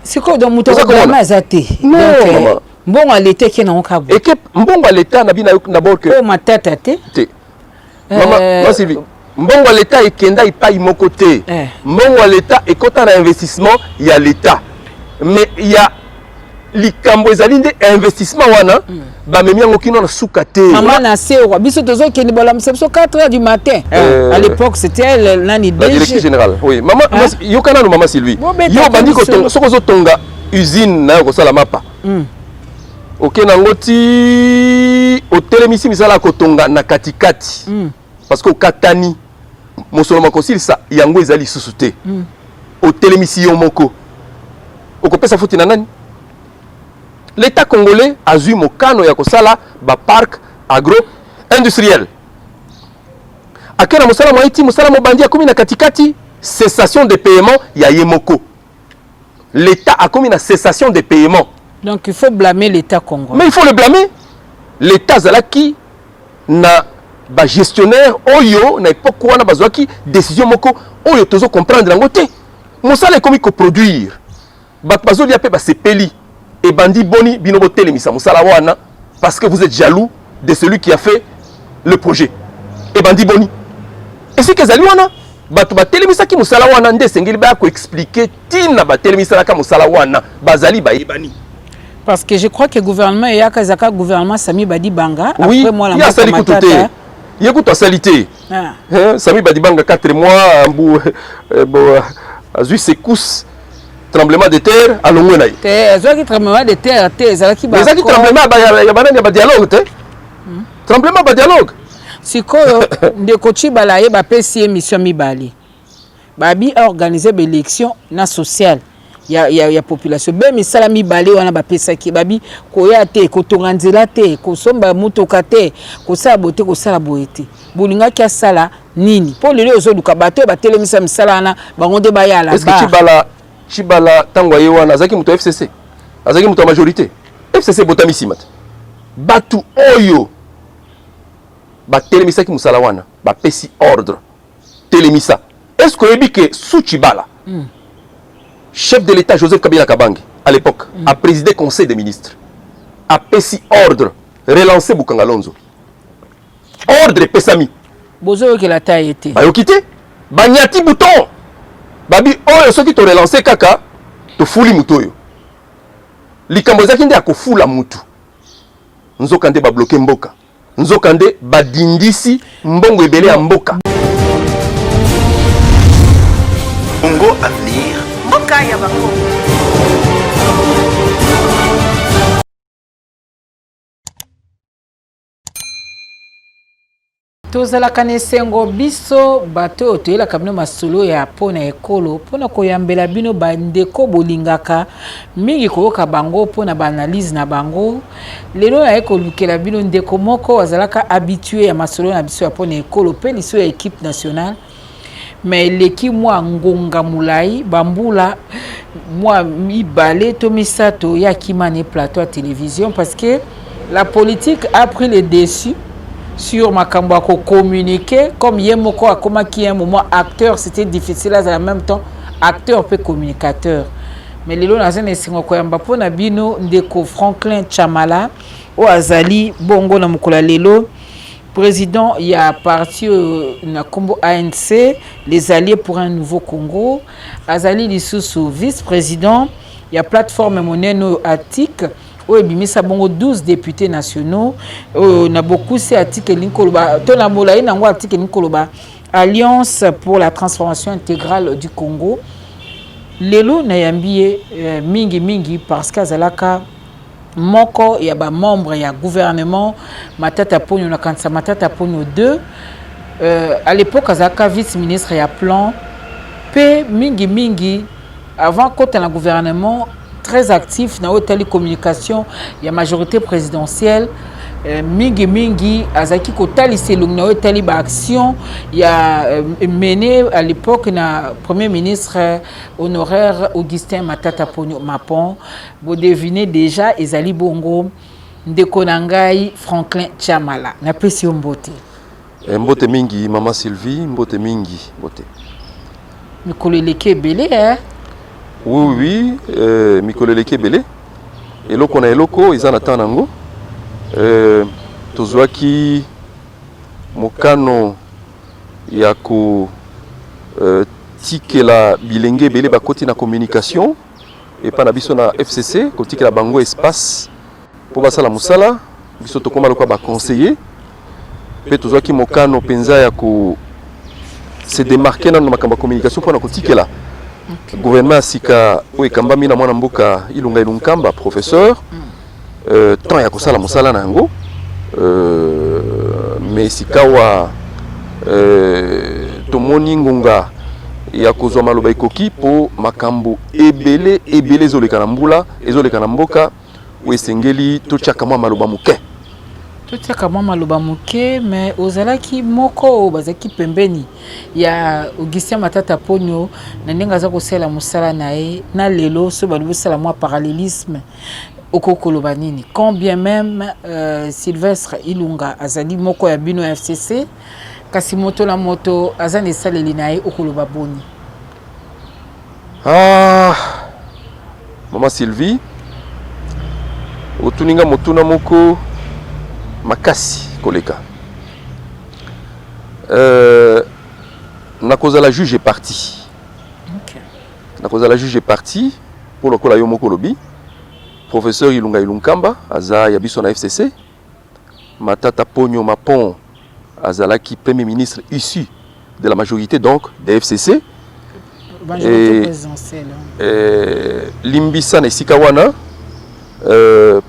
C'est quoi donc muto ko ma zate. Non. Mbongo l'état qui na okabo. Et que mbongo l'état na bina d'abord que oh matata te. Maman Sylvie. Mbongo l'état ekenda ipa imoko te. Mbongo l'état ekota na investissement il y a l'état. Mais il y a likambo ezali nde investissement wana ba memi yango kino na suka te. Maman na sewa biso tozo kende bola msepso 4h du matin. À l'époque c'était elle nani la directrice générale. Oui, maman yokana no maman Sylvie. Yo bandi ko tonga soko zo tonga usine na ko sala mapa. OK nango ti hotel misi misala ko tonga na katikati. Parce que katani mosolo makosilisa yango ezali susu te. Hotel misi yo moko. Okopesa futi na nani? L'État congolais a eu mokano ya kosala ba parc agro-industriel. Akena mosala moiti mosala mobandi akomi na katikati cessation de paiement ya yemoko. L'État a commis na cessation de paiement. Donc il faut blâmer l'État congolais. Mais il faut le blâmer. L'État zalaki na ba gestionnaire oyo na époque wana bazwaki décision moko oyo tozo comprendre ngote. Mosala ekomi ko produire. Bat bazoli ape ba sepeli. Et bandi boni binobo telemisa musala wana parce que vous êtes jaloux de celui qui a fait le projet. Et bandi boni. Et si que zali wana batu ba telemisa ki musala wana nde sengeli ba ko expliquer tina ba telemisa la ka musala wana bazali ba yebani. Parce que je crois que le gouvernement et Yakazaka gouvernement Sami Badi Banga oui, après moi la il y a sali kutote. Il y a kuto salité. Sami Badi Banga 4 mois ambu bon azu secousse tremblement de terre à l'ongwenaï. Qui tremblement de terre, qui tremblement de dialogue. Tremblement de dialogue. Si de Kochi Balaye, PCA mission Mibali. Babi a organisé une élection sociale. Il y a population. Ben, mais Salami Bali, on a PCA qui babi, Koyate, Kotoranzilate, Kosomba Mutokate, Kosabote, Kosalaboete. Boulinga qui a sala, Nini. Pour les autres, du Kabato, Batelemisa Salana, Baronde Bayala. Est-ce que Chibala Chibala tangwaye wana azaki muto FCC azaki muto majorité FCC botamisi mat batu oyo ba telemisa ki musala wana ba pesi ordre telemisa est-ce que yebi que sous Chibala chef de l'état Joseph Kabila Kabange à l'époque a présidé conseil des ministres a pesi ordre relancer Bukanga Lonzo ordre pesami bozo que la taille était ba yokité ba nyati bouton babi oyo soki to relancer kaka to fuli mutu oyo likambo ezaki nde akofula mutu nzokande ba bloquer mboka nzokande badindisi mbongo ebele ya mboka Congo Avenir mboka ya bakongo. Tozala kanesengo biso bato toyela kamino masolo ya pona ekolo pona koyambela bino bandeko bolingaka mingi koyoka bango pona ba analyse na bango lelo na ekolukela bino ndeko moko azalaka habitué ya masolo na biso ya pona ekolo pe liso ya équipe nationale mais leki mwa ngonga mulai bambula mwa mibale to misato ya kimane plateau à télévision parce que la politique a pris le dessus sur makambo à communiquer comme yemoko a comment qui un moment acteur c'était difficile à en même temps acteur peu communicateur mais lelo na zene singo ko yamba pona bino ndeko Franklin Chamala o azali bongo na mukola lelo président il y a parti na kombo ANC les alliés pour un nouveau Congo azali lisusu vice-président il y a plateforme moneno atik oui, bimisa bongo 12 députés nationaux. Na beaucoup c'est article Linkoloba. To na molayi na ngo article Linkoloba. Alliance pour la transformation intégrale du Congo. Lelo na yambie mingi parce que zalaka moko ya ba membre ya gouvernement Matata Ponyo na kansa Matata Ponyo 2 à l'époque azalaka vice-ministre ya plan pe mingi avant quand on a gouvernement très actif dans la communication, il y a majorité présidentielle, mingi azaki kotali selung na tali ba action, il y a mené à l'époque na premier ministre honoraire Augustin Matata Ponyo Mapon, vous devinez déjà ezali bongo ndeko nangai Franklin Chamala na pesi mbote. Mbote mingi maman Sylvie, mbote mingi mbote. Mikolo leke belé hein. Oui, mikolo leki ebele. Eloko na eloko eza na temps nango. Tozwaki mokano ya ko tikela bilenge ebele bakoti na communication et pa na biso na FCC kotikela bango espace po basala musala biso tokoma lokwa ba conseiller pe tozwaki mokano penza ya ko se démarquer na makambo ya communication pour na kotikela gouvernement sika o ekambami na mwana mboka Ilunga Ilunkamba professeur temps ya kosala musala na yango mais sikawa tomoni ngunga ya kozwa maloba ekoki po makambo ebele ezoleka na mbula ezoleka na mboka wesengeli totiaka mwa maloba muke totiaka mwa maloba muke mais ozalaki moko bazaki pembeni ya Augustin Matata Ponyo na ndenge aza kosala musala na ye na lelo so balubi sala mwa parallélisme okokoloba nini quand bien même Sylvestre Ilunga azali moko ya bino ya FCC kasi moto la moto aza ne saleli na ye okoloba boni. Mama Sylvie otuninga motuna moko makasi koleka na cause la juge est parti. Okay. Na cause la juge est parti pour le kola yo moko lobi professeur Ilunga Ilunkamba aza ya biso na FCC Matata Ponyo Mapon azalaki premier ministre issu de la majorité donc des FCC et Limbisa Nesika wana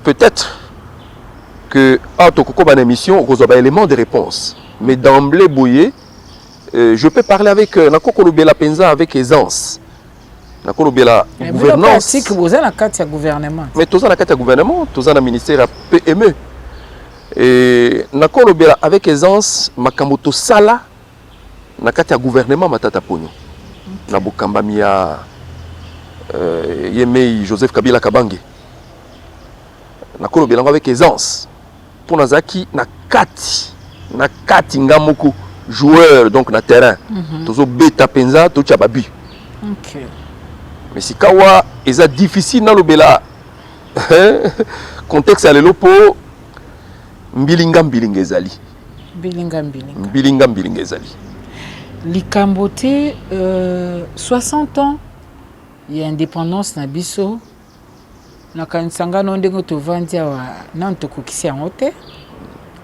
peut-être que autokoko ban émission reçoit élément de réponse mais d'emblée boyé je peux parler avec nakokolobela penza avec aisance nakolobela gouvernance que vous avez la carte ya gouvernement mais tous na carte ya gouvernement tous na ministère PME et nakolobela avec aisance makambo sala na kati ya gouvernement Matata Ponyo na bokambami ya Yemei Joseph Kabila Kabange nakolobela avec aisance pour nazaki na kati ngamoko joueur donc na terrain tozo beta penza to tcha babu. OK mais si kawa eza difficile na lobela contexte ya lelo po mbilinga ezali likambo te 60 ans ya indépendance na biso na kanisanga no ndenge tovandi awa na tokokisi yango te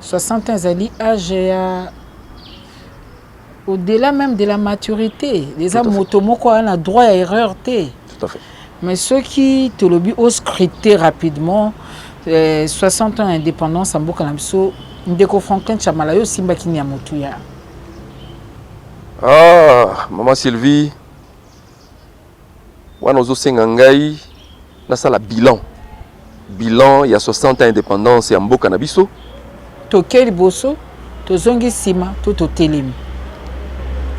60 ans ezali âge ya au-delà même de la maturité les moto moko a droit à erreur te. Tout à fait. Mais ceux qui te lobby au scruté rapidement 60 ans d'indépendance en Mboka na biso ndeko Franklin Chamalayo simba kini ya motuya. Maman Sylvie wana ozo senga ngai na sala bilan il y a 60 ans d'indépendance ya mboka na biso tokeli boso tozongi sima to totelemi.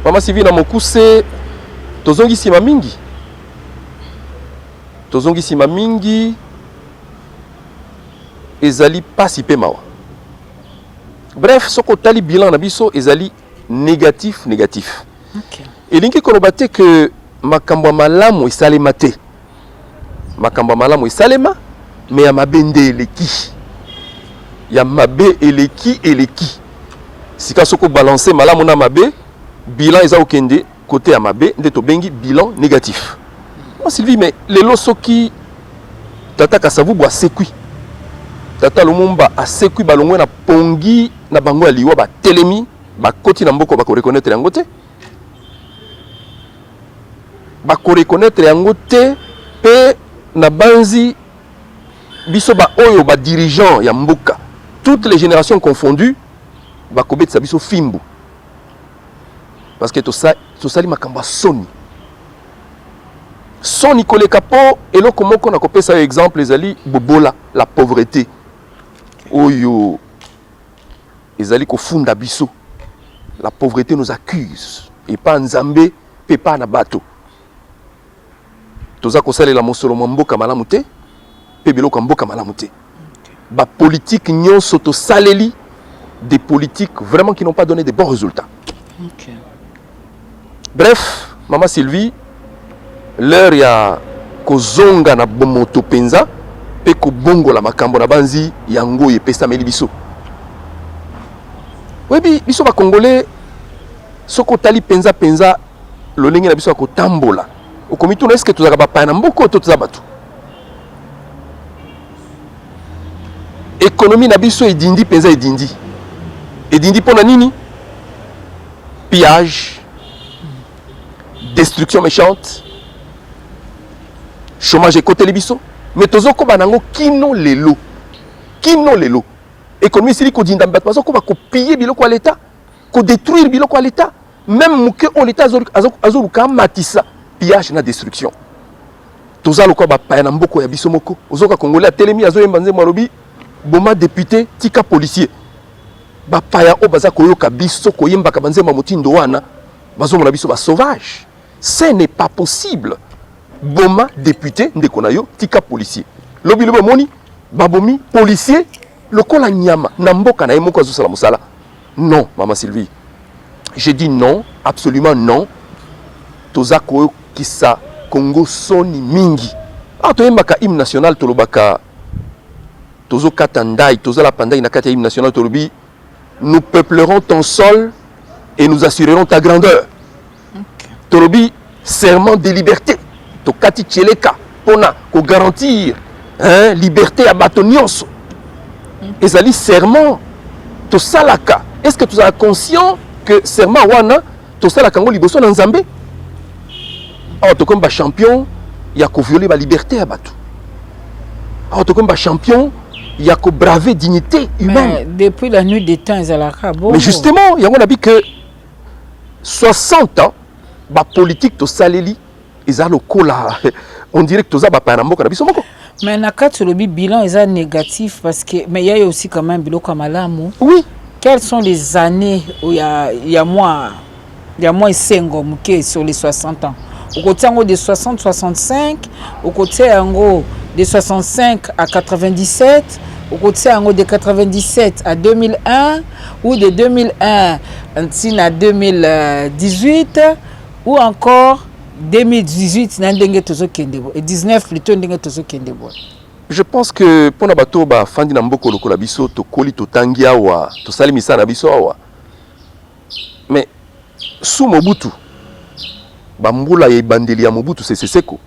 Maman Sylvie na mokuse tozongi sima mingi ezali pasi pe mawa. Bref, soko tali bilan na biso ezali négatif. OK. Elingi koloba te que makambo malamu esalema te. Makambo malamu esalema mais ya mabende eleki. Ya mabe eleki. Sika soko balancer malamu na mabe bilan eza okende côté ya mabe nde to bengi bilan négatif. Moi Sylvie mais lelo soki tata Kasavu bwa sekui. Tata Lumumba a sekui balongwe na pongi na bango ya liwa ba telemi ba koti na mboko ba ko reconnaître yango te. Ba ko reconnaître yango te pe na banzi biso ba oyo ba dirigeant ya mboka toutes les générations confondues ba ko betsa biso fimbu. Parce que tout ça makambo soni koleka po eloko moko na kopesa exemple ezali bobola la pauvreté oyo ezali kofunda biso. La pauvreté nous accuse et pas nzambe pe pa na bato toza kosalela mosolo mboka malamu te pe biloko mboka malamu te ba politique nyonso to saleli des politiques vraiment qui n'ont pas donné de bons résultats. OK. Bref, Maman Sylvie, l'heure ya kozonga na bomoto penza pe ko bongo la makambo na banzi yango yepesa meli biso. Webi biso ba congolais soko tali penza lolenge na biso ko tambola. Okomito na eske tozaka ba pana mboko to tozabatu. Économie na biso edindi penza edindi. Edindi pona nini? Pillage, destruction méchante, chômage et côté libiso. Mais tozoko banango kino lelo. Kino lelo. Économie sili ko dinda mbat bazo ko ba copier biloko à l'état, ko détruire biloko à l'état, même muke on l'état azoruka matisa, pillage na destruction. Tozalo ko ba pa na mboko ya biso moko. Ozoka congolais a telemi azo yembanze malobi boma député tika policier. Ba paya o baza koyoka biso ko yemba ka banze mamotindo wana bazo mona biso ba sauvage. Ce n'est pas possible. Boma député ndeko na yo tika policier. Lobi lobo moni babomi policier lokola nyama na mboka na yemoko azo sala musala. Non, maman Sylvie. Je dis non, absolument non. Toza ko kisa Congo soni mingi. Ah to yemba ka hymne national tolobaka tozo katandai toza la pandai na kata hymne national tolobi nous peuplerons ton sol et nous assurerons ta grandeur. Okay. Tolobi serment de liberté. Tokati tcheleka pona ko garantir liberté à batonyonso. Ezali serment to salaka. Est-ce que tu es conscient que serment wana to salaka ngo liboso na Nzambe? Ah to comme ba champion ya ko violer ba liberté à batu. Ah to comme ba champion ya ko braver dignité humaine. Mais depuis la nuit des temps ezalaka bon. Mais justement, il y a on a dit que 60 ans ba politique to saleli ezalo kola. On dirait que toza ba panamboka na biso moko. Mais na kati le bilan est négatif parce que mais il y a aussi quand même biloko malamu. Oui. Quelles sont les années où il y a moins sengo muke sur les 60 ans. Au côté en de 60 65, au côté en gros de 65 à 97, au côté en gros de 97 à 2001 ou de 2001 à 2018 ou encore 2018 et 19 plutôt. Je pense que pour nabato ba fandi na mboko lokola biso to koli to tangi awa to salimisa na biso awa. Mais sous Mobutu bambula ye bandeli ya Mobutu c'est seko.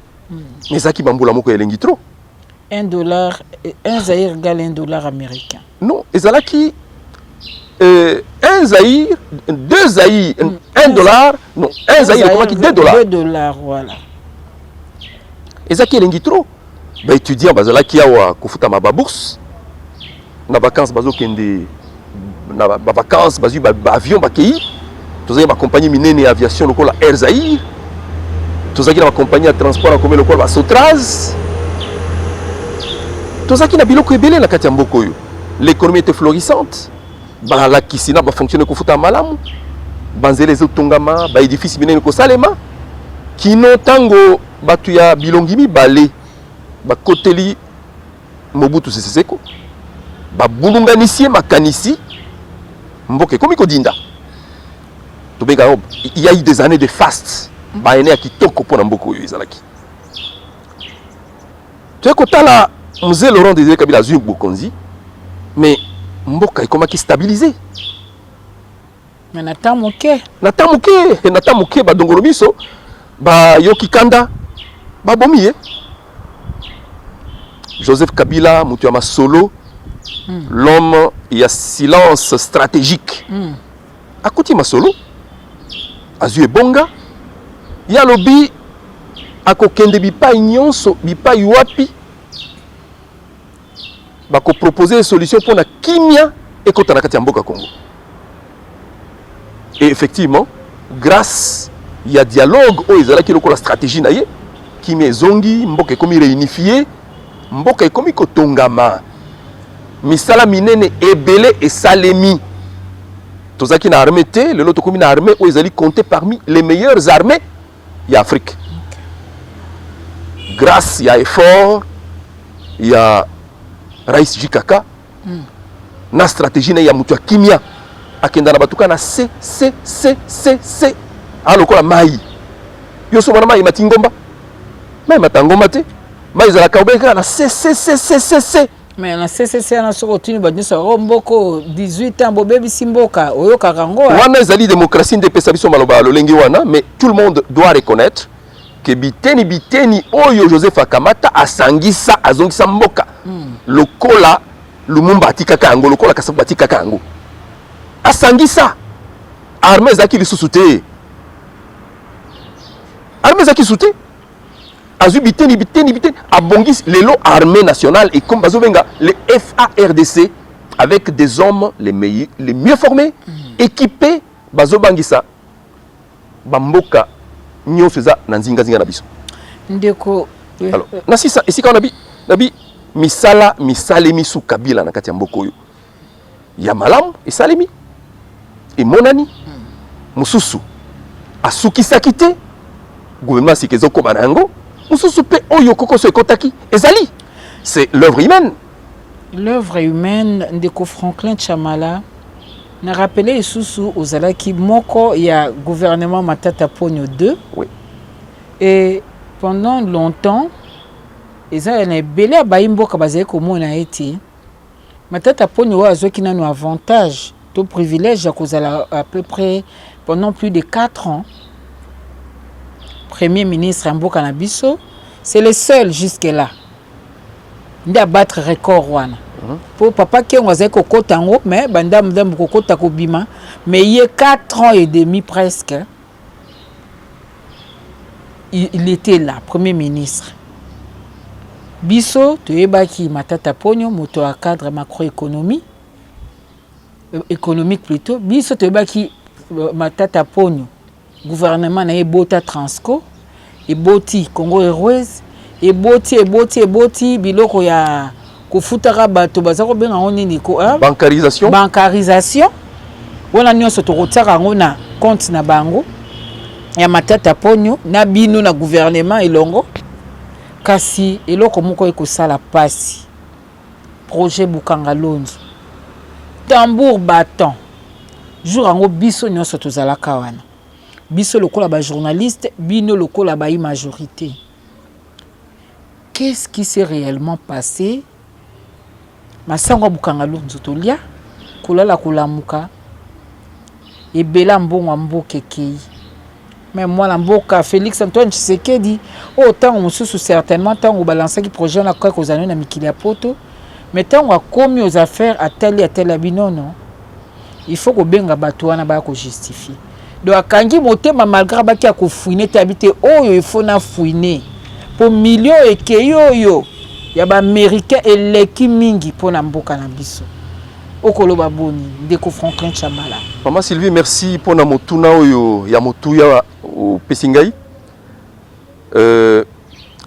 Mais ça qui bambula moko elengi trop. $1, 1 Zaïre égale $1 américain. Non, ezalaki 1 Zaïre, 2 Zaïre, $1, non, 1 Zaïre comment qui $2. $2, voilà. Ezaki elengi trop. Ba étudiant bazalaki awa kofuta ma bourse. Na vacances bazo kende na ba vacances bazu ba avion ba kei. Tozaki ba compagnie minene aviation lokola Air Zaïre. Tozaki na ba compagnie de transport comme lokola ba Sotraz. Tozaki na biloko ebele na kati ya mboko yo. L'économie était florissante. Ba la kisina ba fonctionner kofuta malamu. Banzele zo tongama, ba édifice minene ko salema. Kino tango batu ya bilongimi balé. Ba koteli Mobutu Sese Seko. Ba bulunganisie makanisi. Mboke komi kodinda. Tobeka il y a eu des années de fast. Ba ene ya kitoko pona mboko yo ezalaki. Tu es kotala Mzee Laurent Désiré Kabila Zui Bokonzi. Mais mboka ekomaki stabiliser. Mais natamuke ba dongolo biso ba yoki kanda ba bomi Joseph Kabila Mutuyama Solo, l'homme il a silence stratégique. Akuti Masolo Azue Bonga ya lobi akokende bipa nyonso bipa yuapi bako proposer une solution pour la kimia et kota na kati ya mboka Congo. Et effectivement, grâce il y a dialogue o ezala ki lokola stratégie na ye kimia zongi mboka komi réunifié mboka komi kotongama misala minene ebele et salemi tozaki na armée te le loto komi na armée o ezali compté parmi les meilleures armées ya Afrique. Grâce il y a effort il y a Rais Jikaka na stratégie na ya mutu kimia akenda na batuka na C alokola mai yo so bana mai matingomba même atango mate ba ezala ka obeka na CCCCC mais na CCC na soko tuni ba nyisa mboko 18 ans bobebi simboka oyoka kango wana ezali démocratie ndepesa biso maloba lolengi wana, mais tout le monde doit reconnaître que biteni oyo Joseph Akamata asangisa azongisa mboka lokola Lumumba atikaka yango lokola Kasavubu atikaka yango asangisa armée zaki lisusu te armée zaki lisusu te azu biteni abongis lelo armée nationale et comme bazobenga les FARDC avec des hommes les mieux formés équipés bazobangisa bamboka nyonso eza na nzinga na biso ndeko. Alors nasisa esika on nabi misalemi su Kabila na kati ya mboko oyo ya malamu esalemi emonani mususu asukisaki te gouvernement sikezo koma nango mususu pe oyo kokoso ekotaki ezali c'est l'œuvre humaine ndeko Franklin Chamala na rappelé isusu ozalaki moko ya gouvernement Matata Ponyo 2. Oui. Et pendant longtemps eza na ebele abayimboka bazali komona ete Matata Ponyo oyo azwaki nano avantage to privilège ya kozala à peu près pendant plus de 4 ans premier ministre ya mboka na biso. C'est le seul jusque là nde abattre record wana. Pour papa qui a kokota ngo mais bandam kokota kobima mais il y a 4 ans et demi presque il était là premier ministre. Biso toyebaki Matata Ponyo moto à cadre macroéconomie économique plutôt. Biso toyebaki Matata Ponyo gouvernement na ebota Transco eboti Congo Airways eboti biloko ya kufutaka bato bazako benga nini ko bancarisation wana nyonso tokotiaka ngo na compte na bango ya Matata Ponyo na bino na gouvernement elongo kasi eloko moko ekosala pasi projet Bukanga Lonzo tambour battant jour ango biso nyonso tozalaka wana biso lokola ba journaliste bino lokola ba majorité. Qu'est-ce qui s'est réellement passé? Masango Bukanga Lonzo tolia kolala kolamuka ebela mbongo mboka kei. Mais moi la mboka Félix Antoine Tshisekedi autant mususu certainement tango balancaki projet na kwa kozana na mikili ya poto mais tango akomi aux affaires atali abinono il faut ko benga bato wana ba ko justifier. Donc akangi motema malgré baki ya kofouiner tabité oyo il faut na fouiner pour millions et keyoyo ya ba américain eleki mingi pona mboka na biso okoloba boni ndeko Franklin Chamala. Maman Sylvie, merci pour na motuna oyo ya motuya au Pesingai.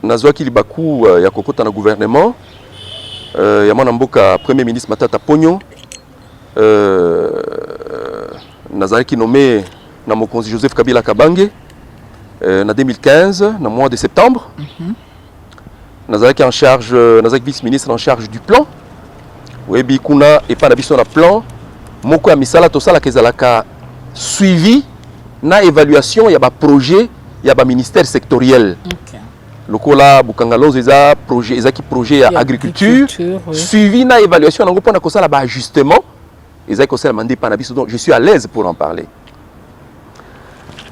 Nazwaki libaku ya kokota na gouvernement ya mwana mboka premier ministre Matata Ponyo. Nazalaki nommé na mokonzi Joseph Kabila Kabange na 2015 na mois de septembre. Nazalaki en charge nazalaki vice-ministre en charge du plan. Webi kuna epa na biso na plan moko ya misala tosala kezalaka suivi na évaluation ya ba projet ya ba ministère sectoriel. Okay. Lokola Bukanga Lonzo eza projet ezaki projet ya agriculture oui. Suivi na évaluation nango pona kosala ba ajustement ezaki kosala mandi pa na biso, donc je suis à l'aise pour en parler.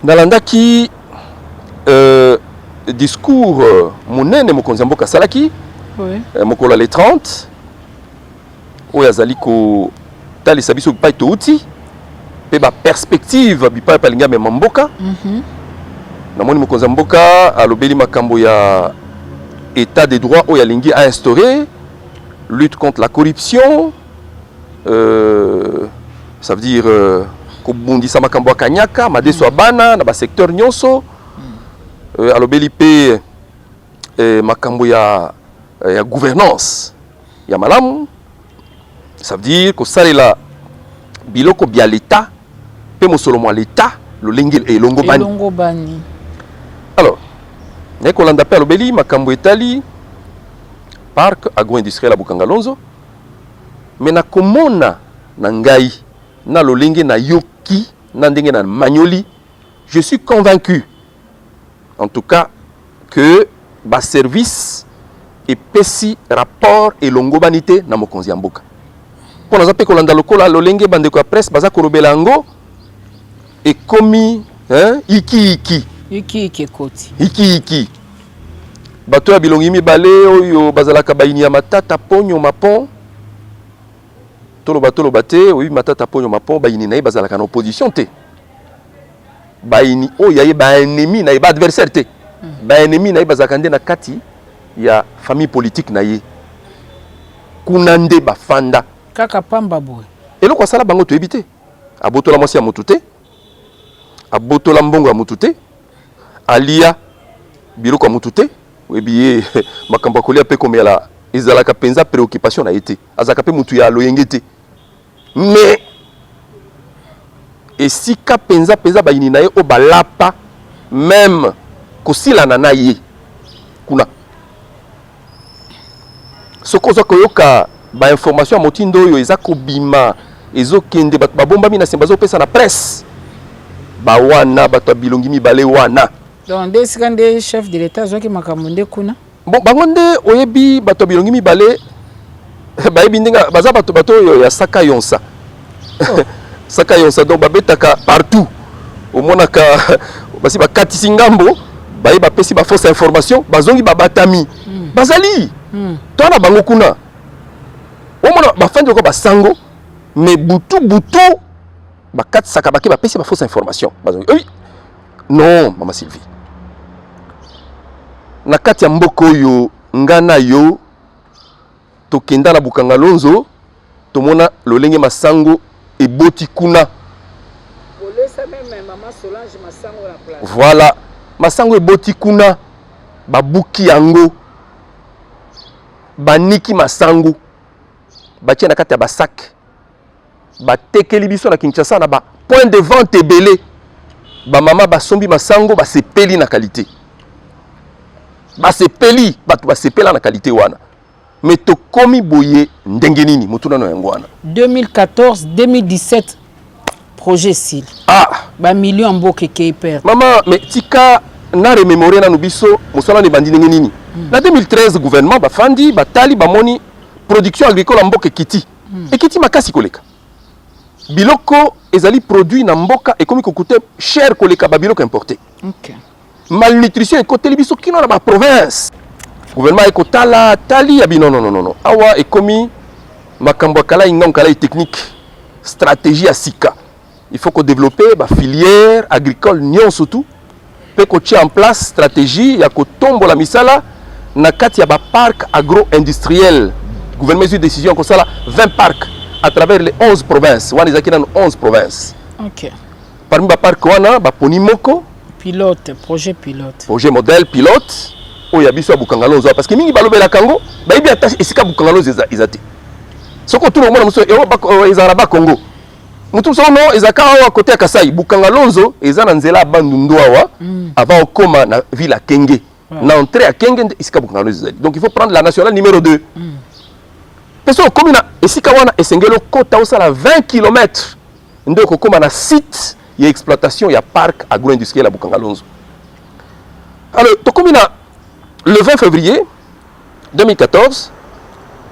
Nalandaki discours monene mokonzi mboka salaki oui. Mokola les 30 oyo azali ko talisa biso bipai touti pe ba perspective bipai palinga me mboka namoni mokonzi mboka alobeli makambo ya état des droits oyo alingi a instauré lutte contre la corruption ça veut dire kobundisa makambo ya kanyaka madeso abana na ba secteur nyonso alobeli pe makambo ya gouvernance ya malamu. Ça veut dire que ça est là biloko bia l'état pe mosolomo l'état le lengil et longo bani. Alors neko landa pe lobeli makambo etali parc agro-industriel à Bukanga Lonzo mais na komona na ngai na lolenge na yoki na ndenge na manyoli je suis convaincu en tout cas que ba service et pesi rapport et longobanité na mokonzi ya mboka. Pour nous appeler kolanda lokola lolenge bandeko ya presse baza kolobela yango et komi iki koti bato ya bilongi mibale oyo bazalaka baini ya matata ponyo mapon tolo bate oui matata ponyo mapon baini na ye bazalaka na opposition te baini oyo ya ba ennemi na ye ba adversaire te ba ennemi na ye bazalaka nde na kati ya famille politique na ye kuna nde bafanda kaka pamba boy eloko asala bango toyebi te abotola mwasi ya motu te abotola mbongo ya motu te alia biloko ya motu te oyebi ye makambo ya kolia mpe komela ezalaka mpenza préoccupation na ye te azalaka mpe motu ya loyenge te mais esika mpenza bayini na ye oyo balapa même kosilana na ye kuna soki ozwa koyoka bainformation ya motindo oyo eza kobima ezokende bato babombami na semba bazopesa na presse bawana bato ya bilongi mibale wana donc nde esika nde chef de l'état azwaki makambo nde kuna bon bango nde oyebi bato ya bilongi mibale bayebi ndenge baza bato oyo ya saka yonsa saka yonsa donc babetaka partout omonaka basi bakatisi ngambo baye bapesi bafausse information bazongi babatami bazali to na bango kuna omona bafandi oko basango mais butu bakatisaka bake bapesi bafausse information bazongi oui non mama Sylvie na kati ya mboka oyo ngana yo tokenda na Bukanga Lonzo tomona lolenge masango eboti kuna bolesa même maman Solange masango la place voilà masango eboti kuna babuki yango baniki masango batie na kati ya basak batekeli biso na Kinshasa na ba point de vente ebele bamama basombi masango basepeli na qualité basepeli bato basepela na qualité wana mais tokomi boye ndenge nini motuna no yango wana 2014 2017 projet SIL ba million mboke keper mama mais tika na remémorer na nubiso mosala ne bandi ndenge nini na 2013 gouvernement bafandi batali bamoni production agricole mboke kiti ekiti makasi koleka biloko ezali produit na mboka ekomi kokute cher koleka ba biloko importé OK malnutrition ekoteli biso kino na ba province gouvernement ekotala tali ya bino non awa ekomi makambo kala ingam kala technique stratégie à sika il faut qu'on développe ba filière agricole nyon surtout pe ko tia en place stratégie ya ko tombola misala na kati ya ba parc agro-industriel gouvernement a eu décision ko sala 20 parcs à travers les 11 provinces wana ezaki na 11 provinces OK parmi ba parc wana ba poni moko projet modèle pilote oya biso Bukanga Lonzo parce que mingi balobela kango bayibi ata esika Bukanga Lonzo ezate soko tout le monde muso ezara ba Congo mutu so no ezaka wa côté ya Kasai Bukanga Lonzo ezana nzela bandundu awa avant okoma na ville à Kenge na entrée à Kenge esika Bukanga Lonzo ezali donc il faut prendre la nationale numéro 2 peso komina esika wana esengelo kota osala 20 km ndeko koma na site et exploitation, il y a parc agro-industriel à Bukanga Lonzo. Alors, le 20 février 2014,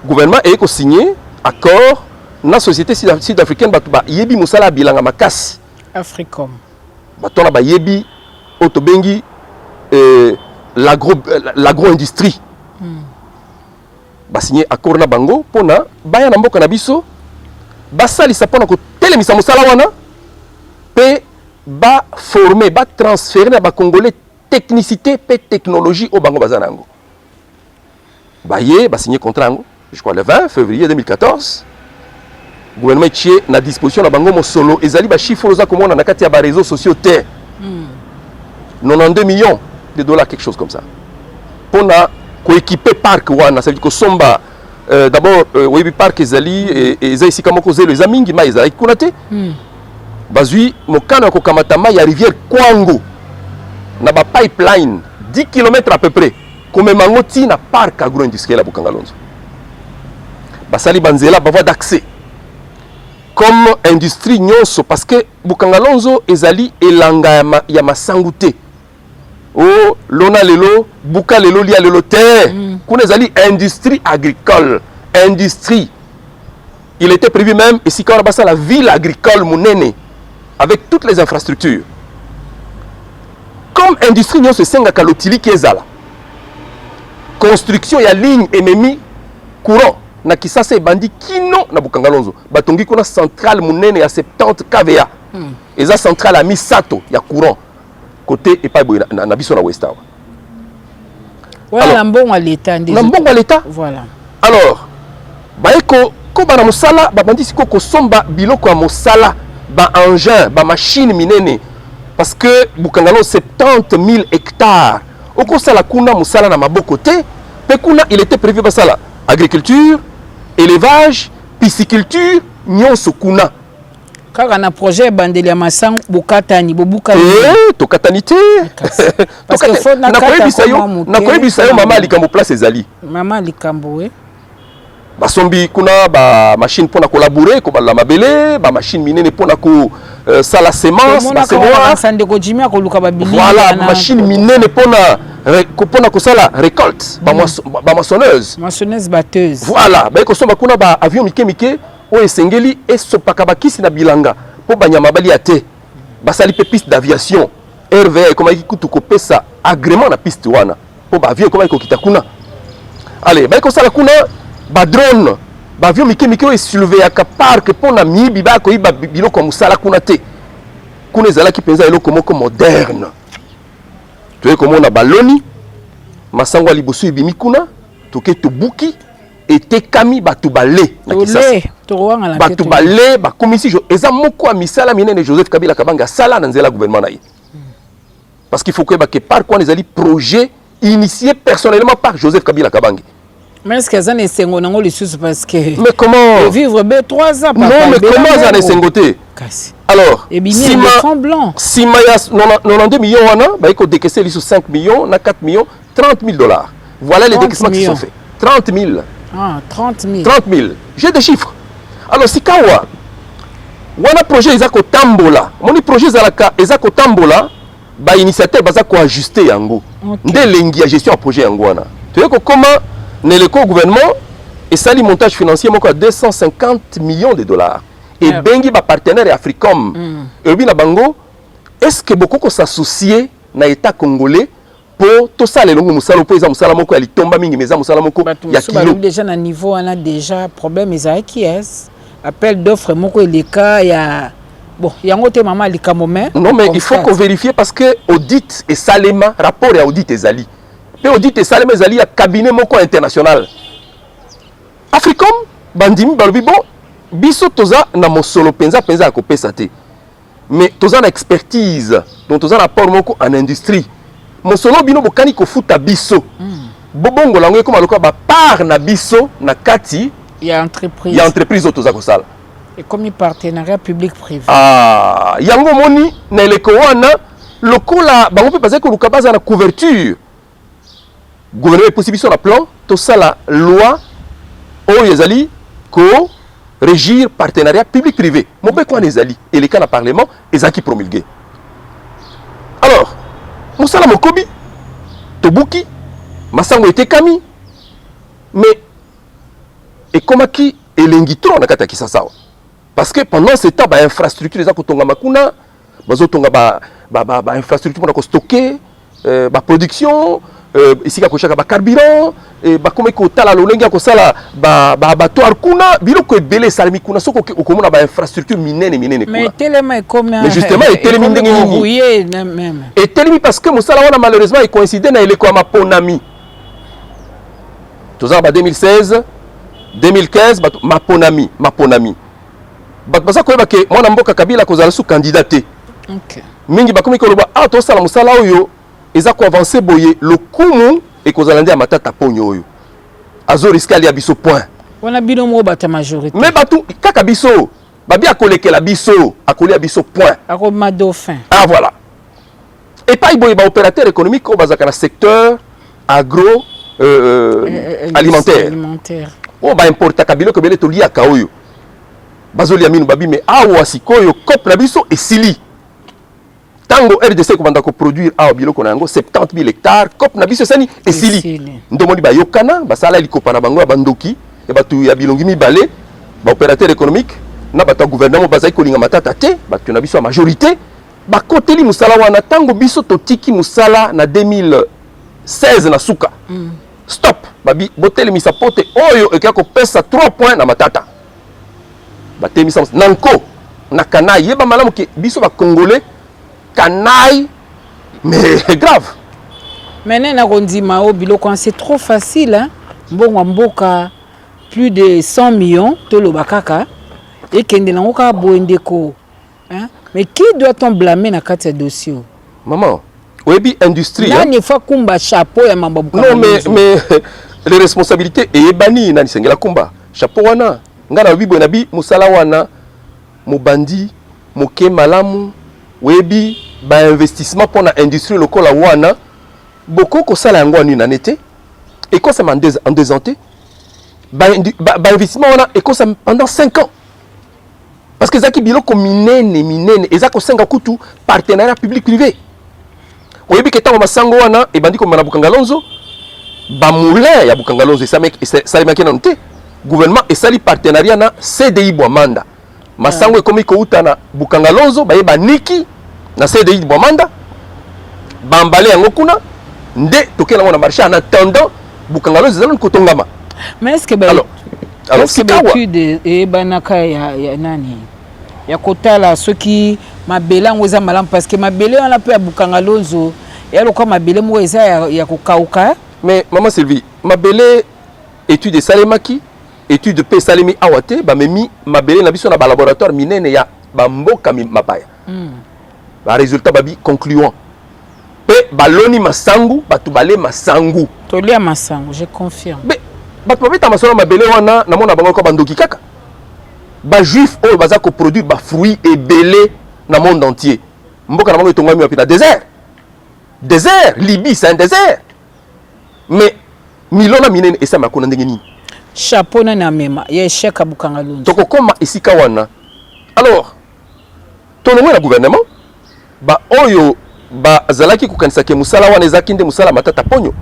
le gouvernement a signé accord dans la société sud-africaine Yebi Moussala Bilanga Makas. Africom. Batona ba Yebi Otobengi l'agro-industrie. Ba signé accord na bango pona baya na mboka na biso basali sapona ko telemisa Moussala wana. Pe ba former, ba transférer na ba congolais technicité pe technologie au bango bazanango. Ba yé ba signé contrat ngo, je crois le 20 février 2014. Gouvernement tché na disposition na bango mo solo ezali ba chiffre za komona na kati ya ba réseaux sociaux te. 92 millions de dollars quelque chose comme ça. Pour na ko équiper parc wana, ça veut dire que somba d'abord oui parc ezali et ezali sikamoko zelo ezamingi ma ezali kunate. Bazui mokano ko kamatama ya rivière Kwango na ba pipeline 10 km à peu près comme mangoti na parc agro-industriel à Bukanga Lonzo basali banzela ba voie d'accès comme industrie nyonso parce que Bukanga Lonzo ezali elanga ya masanguté oh lona lelo buka lelo lia lelo te kuna ezali industrie agricole industrie. Il était prévu même ici quand on a la ville agricole monene avec toutes les infrastructures. Comme industrie nous se senga kalotili kezala. Construction ya ligne ennemie courant na kisasa bandi kino na Bukangalonzo. Batongi kuna centrale monene ya 70 kVA. Eza centrale à Misato ya courant côté et pas na biso na Westawa. Voilà l'ambon à l'état. L'ambon à l'état. Voilà. Alors, baeko ko bana musala babandi siko ko somba biloko ya musala ba engin ba machine minene parce que Bukangalo 70 000 hectares oko sala kuna musala na maboko te pe kuna il était prévu basala agriculture élevage pisciculture nyonso kuna kaka na projet bandeli ya masango bokatani bobuka tokatani te parce que faut na koyebisa yo mama likambo place ezali mama likambo we basombi kuna ba machine pona collaborer ko bala mabele ba machine minene pona ko sala semence ba semence voilà machine minene pona ko sala récolte ba moissonneuse batteuse voilà ba ko somba kuna ba avion mike o esengeli esopaka bakisi na bilanga po banyama bali ate basali pe piste d'aviation RVA comme ikutu ko pesa agrément na piste wana po ba avion comme ko kitakuna allez ba ko sala kuna ba drone ba avion mike o soulevé ya parc pona mibi ba ko iba biloko musala kuna te kuna ezalaki penza eloko moko moderne tu komona baloni masango ya liboso ebimi kuna toke tobuki etekami batu bale na kisasa batu bale bakomisi eza moko ya misala minene Joseph Kabila Kabanga sala na nzela gouvernement na ye parce qu'il faut que par quoi ezali projet initié personnellement par Joseph Kabila Kabanga. Mais est-ce que ça n'est pas un peu parce que mais comment vivre 3 ans non mais comment ça n'est sengoté alors si Mayas 92 millions wana ba iko décaisser les 5 millions na 4 millions 30 000 $. Voilà les décaissements qui sont faits 30 000. Ah 30 000 j'ai des chiffres. Alors si kawa wana projet ezako tambola moni projet zalaka ezako tambola ba initiateur bazako ajuster yango nde lengi ya gestion ya projet yango wana tu sais comment Neleko gouvernement et sali montage financier moko à 250 millions de $. Et bengi ba partenaire Africom. Et bien bango est-ce que beaucoup s'associer na état congolais pour tout ça les longs musala po eza musala moko ali tomba mingi meza musala moko ya kilo déjà na niveau on a déjà problème ezaki qui est appel d'offre moko les cas ya bon yango te mama likambo mais non mais il faut qu'on vérifie parce que audit et salema rapport ya audit ezali. Et audit et salema ezali ya cabinet moko international. Africom bandimi balobi bon biso toza na mosolo penza ko pesa te. Mais toza na expertise donc toza na rapport moko en industrie. Mosolo bino bokani ko futa biso. Bobongo lango comme aloko ba part na biso na kati ya entreprise. Toza ko sala. Et comme un partenariat public privé. Ah, yango moni na eleko wana lokola bango pe baza ko lukabaza na couverture. Gouvernement est possible sur le plan, tout ça la loi, Oyezali, ko régir partenariat public-privé. Mon père quoi nezali et les cas dans le Parlement, ils ont qui promulgué. Alors, Moussala Mokobi, Tobuki, Massango était Kami, mais et comment qui est l'engitron na kata kisasa. Parce que pendant ce temps, bah infrastructure les akotonga makuna, bazotonga ba infrastructure pour stocker, ba production. Ici ka koshaka ba carburant et ba comme ko tala lolenga ko sala ba abattoir kuna biloko ebele salami kuna soko okomona ba infrastructure minene kuna mais tellement comme mais justement et tellement même et tellement parce que mosala wana malheureusement il coïncide na eleko ya maponami toza ba 2016 2015 maponami basa ko ba ke mwana mboka Kabila ko zala sous candidaté OK mingi ba comme ko loba to sala mosala oyo eza ko avancer boye le kumu et ko zalandi a matata ponyo oyo azo risque ali abiso point wana bino mo bata majorité mais batu kaka biso babi akolekela biso akoli abiso point ako dauphin ah voilà et pas boye ba opérateur économique ko bazaka na secteur agro alimentaire o ba importa kabilo ko bele to lia ka oyo bazoli aminu babi mais awa sikoyo cop na biso esili tango RDC kobanda ko produire a biloko na yango 70 000 hectares cop na biso sani esili ndomoni ba yokana basala likopa na bango ya bandoki e batu ya bilongi mibale ba opérateur économique na bata gouvernement bazai kolinga matata te batu na biso ya majorité bakoteli musala wana tango biso totiki musala na 2016 na suka stop babi boteli misa pote oyo ekia kopesa 3 points na matata batemisa nanko na kanai yeba malamu ke biso ba congolais kanai mais grave maintenant na kondima o biloko c'est trop facile hein mbongo mboka plus de 100 millions tolo bakaka et kende nango ka boendeko hein mais qui doit-on blâmer na kati ya dossier maman oyebi industrie nani fa kumba chapeau ya mamba buka non mais les responsabilités eyebani nani sengela kumba chapeau wana ngana bibo na bi musala wana mobandi moke malamu webi ba investissement pour la industrie lokola wana boko ko sala yango ni nanete et ko ça en désanté ba investissement wana et ko ça pendant 5 ans parce que zaki biloko minene ezako 5 kutu partenariat public privé webi ketango masango wana e bandi ko mana Bukangalonzo ba moulin ya Bukangalonzo ça mec ça maki na nté gouvernement et sali partenariat na CDI Bwamanda masango ekomi ko utana Bukangalonzo ba yeba niki na CDI Bwamanda bambale yango kuna nde tokela ngona marché en attendant Bukangalonzo zalon ko tongama mais est-ce que alors est-ce que étude et banaka ya nani ya kotala ceux qui mabela ngoza malam parce que mabele on a peu ya Bukangalonzo ya lokwa mabele mo eza ya kokauka mais maman Sylvie mabele étude salemaki étude pe salemi awate ba memi mabele na biso na ba laboratoire minene ya ba mboka mapaya ba résultat babi concluant pe baloni masangu batu bale masangu tolia masangu je confirme mais batu babeta masolo mabele wana na mona bango ko bandoki kaka ba juif o baza ko produire ba fruits et belé na monde entier mboka na bango etongami wapi na désert Libye c'est un désert mais milona minene esa makona ndenge nini chapeau na mema ya échec à Bukangalonzo toko koma esika wana alors tolongwe na gouvernement ba oyo ba zalaki kukanisa ke musala wana ezaki nde musala matata ponyo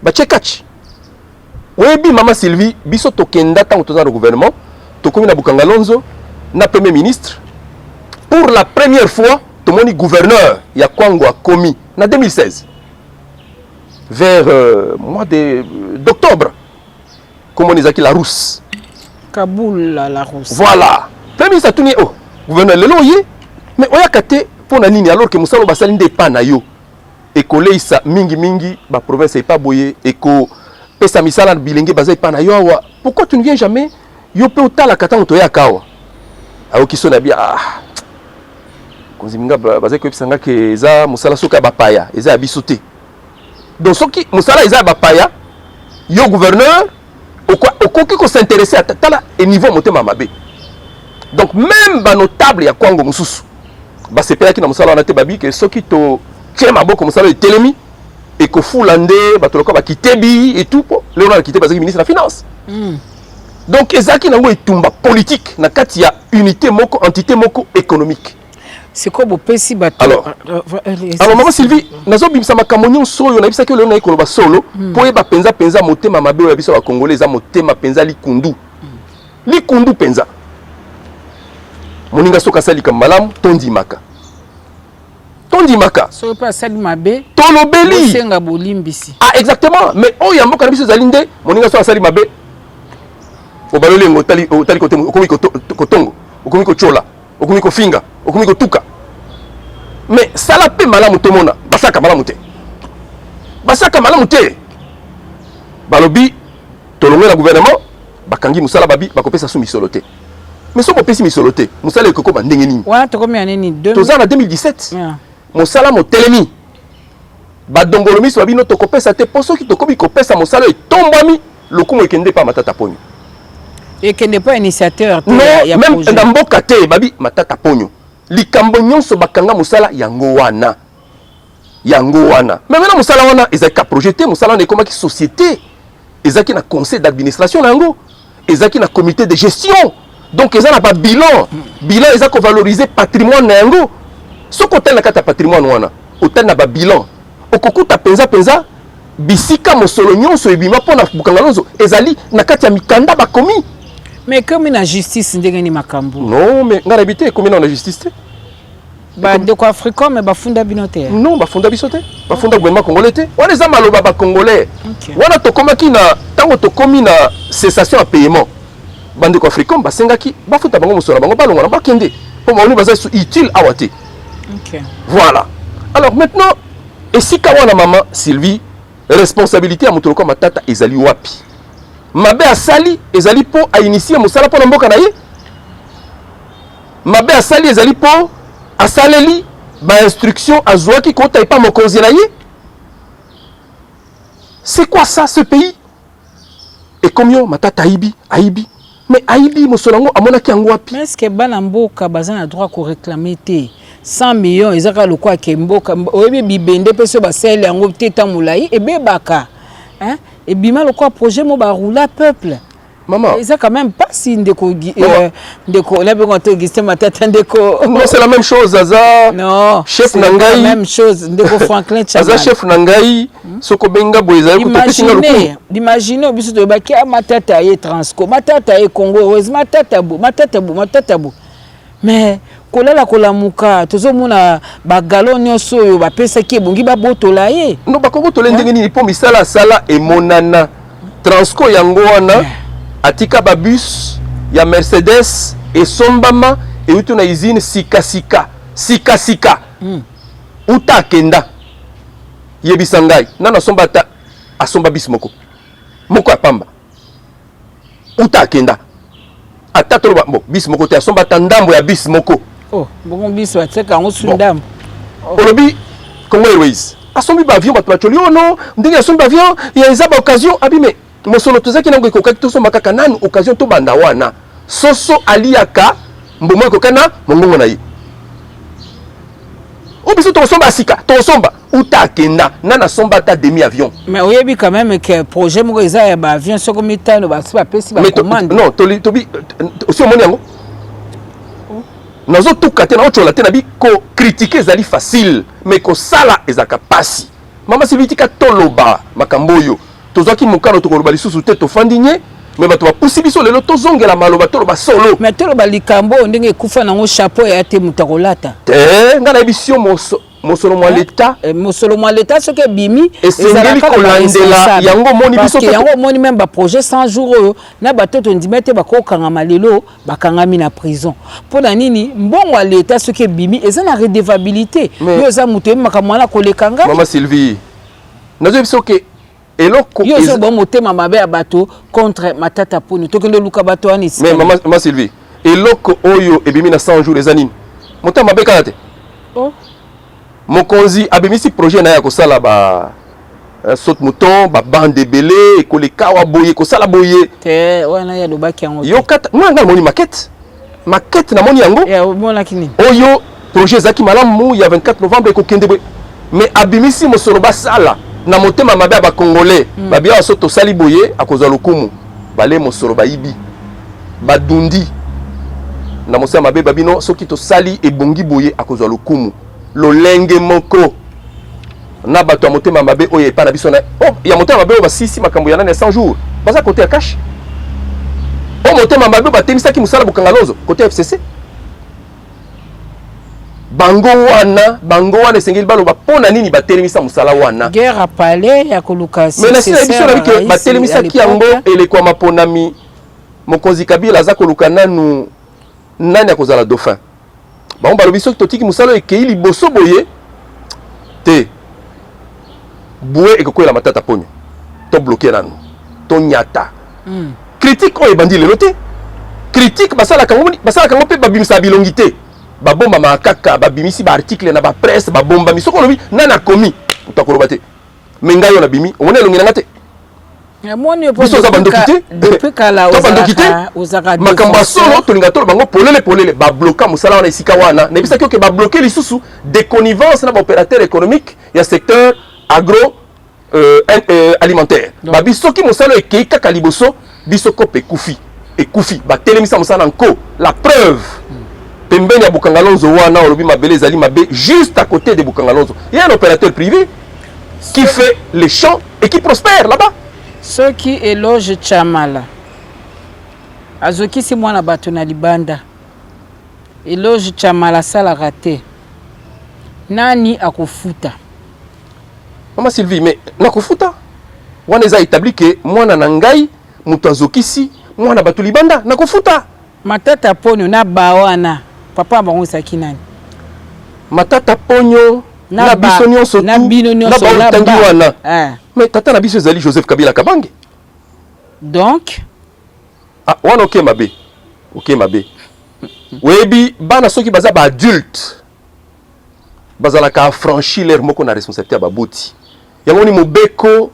ba chekachi webi mama Sylvie biso tokenda tango toza na gouvernement tokomi na Bukangalonzo na premier ministre pour la première fois tomoni gouverneur ya Kwango a komi na 2016 vers mois d'octobre comme on disait la rousse Kaboul la rousse voilà premier ministre a tourné oh gouverneur lelo ye mais oya kate pour na nini alors que musalo basali nde pa na yo ekole isa mingi ba province est pas boyé eko pesa misala bilenge bazai pa na yo awa pourquoi tu ne viens jamais yo pe otala kata to ya kawa awo kisona bia konziminga bazai ko pisanga ke za musala soka ba paya eza bisote donc soki musala eza ba paya yo gouverneur okoki ko s'intéresser à tala et niveau motema mabe donc même ba notable ya Kwango mususu ba sepela ki na musala wana te babi ke soki to tchema boko musala de telemi et ko fulande ba toloko ba kitebi et tout po le on a quitté bazaki ministre de la finance donc ezaki nango etumba politique na kati ya unité moko entité moko économique c'est quoi bopesi bato alors maman Sylvie nazo bimisa makamoni soyo na bisaki le na ekoloba solo po eba penza motema mabe ya biso ba congolais za motema penza likundu penza moninga soka sali kam malamu tondi maka so pas sali mabe tolobeli senga bolimbisi ah exactement mais o ya mboka na biso zalinde moninga soka sali mabe obalole ngo tali kote okomi kotongo okomi kochola okomi kofinga okomi kotuka mais sala pe malamu tomona basaka malamu te balobi tolongwe na gouvernement bakangi musala babi bakopesa su misolo te mais so kopesi misolo te musala ekoko ba ndenge nini wana tokomi aneni toza na 2017 musala motelemi badongolo miso babino tokopesa te po soki tokomi kopesa musala etombwami lokumu ekende pa matata ponyo ekende pa initiateur te ya même na mboka te babi matata ponyo likambo nyonso bakanga musala yango wana mais maintenant musala wana ezaka projeté musala wana ekomaki société ezaki na conseil d'administration nango ezaki na comité de gestion donc eza na ba bilan ezako valoriser patrimoine nango ce côté na kata patrimoine wana hôtel na ba bilan okokuta penza bisika mosolo nyonso ebima pona bukanga lonzo ezali na kati ya mikanda bakomi. Mais comme na justice ndenge ni makambo. Non mais ngara bité comme na justice te. Ba de quoi africain mais bafunda binote. Non bafunda bisote. Bafunda gouvernement congolais te. Wana za maloba ba congolais. Wana tokomaki na tango tokomi na cessation à paiement. Bande ko africain basengaki bafuta bango mosolo bango balonga na bakende. Pour moi, on est utile à Wati. Okay. Voilà. Alors maintenant, et si Kawana maman Sylvie, responsabilité à Moutoloko Matata ezali wapi. Mabe a sali ezali po a initier Moussala pour Namboka naye. Mabe a sali ezali po a saleli ba instruction à Zouaki ko taille pas mokonzi naye. C'est quoi ça ce pays? Et combien Matata Aibi. Mais Aïbi, Moussolango, à mon avis, mais est-ce que Banamboka Bazan a droit de réclamer 100 millions? Ils ont le quoi que Mboka, Obi Bibende, Peso Basel, Yango Teta Moulaï, et Bebaka. Et Bima, le quoi projet Moba Roula Peuple. Maman. Ils ont quand même pas si Ndeko. Non, c'est la même chose, Zaza. Non. Chef Nangaï. C'est la même chose. Ndeko Franklin Chaban. Zaza, chef Nangaï. Soko Benga Boisa. Imaginez, au biso de Bakia, Matata et Transco, Matata et Congo, Matatabou. Mais, Kola Kolamuka, Tozo Mona, Bagalo Nyoso, Bapesa qui est Bungi Babotola. Non, Bakobo Tolendeni, pour Misala, Sala et Monana. Transco Yangoana, Atika Babus, ya Mercedes et Sombama, et où tu as usine Sika. Uta Kenda. Yebisangai. Nana Sombata. Asomba bismoko moko apamba uta kenda atato ba bo bismoko te asomba tandambo ya bismoko bon bis wa tseka ngo sundam olobi Congo Airways asombi ba avion bato bacholi non ndenge asomba avion ya ezaba occasion abime mosolo tozaki nango ekokaki tosomba kaka nanu occasion to banda wana soso aliaka mbomo ekokana mongongo na ye obiso tosomba sika tosomba uta kenda nana somba ta demi avion. Mais oui, quand même que projet mo eza ba avion soko mitano ba si ba pesi ba commande. Non, tobi aussi omoni yango. Nazo tuka te na ochola te na bi ko critiquer zali facile mais ko sala ezaka pasi. Mama Sylvie toloba makamboyo. Tozaki mukano to koloba lisusu te to fandinye mais bato ba pusi biso lelo to zongela maloba toloba solo. Mais toloba likambo ndenge kufa nango chapeau ya te mutakolata. Ngana ebisio Mosolo mwa l'État. Mosolo mwa l'État ce que bimi ezali kolandela yango moni biso parce que yango moni même ba projet 100 jours na batoto ndimete bakokanga malelo bakangami na prison. Pona nini mbongo wa l'État ce que bimi ezana redevabilité. Yo za muto makamwana kolekanga. Maman Sylvie. Nazo biso ke eloko yo zo bon motema mabe ya bato contre Matata Poni to kende luka bato ani. Mais maman Sylvie eloko oyo ebimi na 100 jours ezanini. Motema mabe kanate. Mokonzi abimisi projet na ya kosala ba saute mouton ba bande belé ko le kawa boye ko sala boye te wana ya lobaki yango yo kata nga moni maquette na moni yango ya mona kini oyo projet zaki malamu ya 24 novembre ko kende mais abimisi mosolo ba sala na motema mabe ba congolais ba bia soto sali boye akozwa lokumu bale mosolo ba ibi ba dundi na mosema mabe babino soki to sali ebongi boye akozwa lokumu lolenge moko na bato ya motema mabe oyo epa na biso na ya motema mabe oyo basisi makambo ya nani ya 100 jours baza kote ya cash oyo motema mabe oyo batemisaki mosala bokanga lozo kote ya FCC bango wana esengeli baloba mpona nini batelemisa mosala wana guerre apale ya koluka mais na sina biso na bike batelemisaki yango elekwa maponami mokonzi Kabila aza koluka nani akozala dauphin bango balobi soki totiki mosala ekei liboso boye te boué ekokwela Matata Poni to bloquer nanu to nyata critique oyo ebandi lelo te critique basalaka ngo mpe babimisa bilongi te babomba makaka babimisi baarticle na bapresse babomba misoko olobi nani akomi utakoloba te me ngai oyo nabimi omoni elongi nanga te biso oza bandoki te makambo ya solo tolinga tolo bango polele babloka mosala wana esika wana nayebisaki oke babloke lisusu déconnivence na baopérateur économique ya secteur agro alimentaire babi soki mosala ekei kaka liboso biso kope ekufi batelemisa mosala nko la preuve pembeni ya Bukangalonzo wana olobi mabele ezali mabe juste à côté de Bukangalonzo. Il y a un opérateur privé qui fait les champs et qui prospère là-bas. Ceux qui éloge Chamala. Azoki si mwana bato na libanda. Éloge Chamala sala raté. Nani akufuta? Maman Sylvie, mais nakufuta? Wana eza établi que mwana na ngai mutu azokisi mwana bato libanda nakufuta. Matata ponyo na bawana. Papa bango saki nani? Matata ponyo na biso nyonso tu. Na bino nyonso na tangi wana. Mais tata na biso ezali Joseph Kabila Kabange. Donc ah wana ok mabe. Ok mabe. Webi bana soki baza ba adulte. Bazalaka affranchi leur moko na responsabilité ya babuti. Yango ni mobeko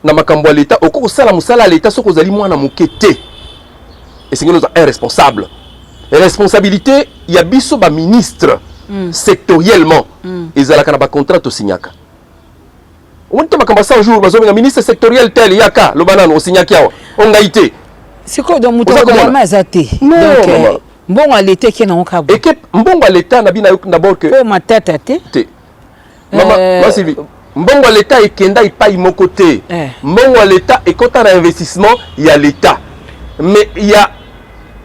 na makambo ya l'État okoko sala musala ya l'État soko zali mwana mokete. Et c'est un responsable. Et responsabilité, il y a biso ba ministre sectoriellement. Ezalaka na ba contrat to signaka. On te makamba 100 jours bazo na ministre sectoriel tel yaka lo banano o signaki awa. On ngaité. C'est quoi donc muto ko mazate. Donc mbongo à l'État qui na okabo. Et que mbongo à l'État na bina d'abord que oh matata te. Maman Sylvie. Mbongo à l'État ekenda ipai moko te. Mbongo à l'État ekota na investissement il y a l'État. Mais il y a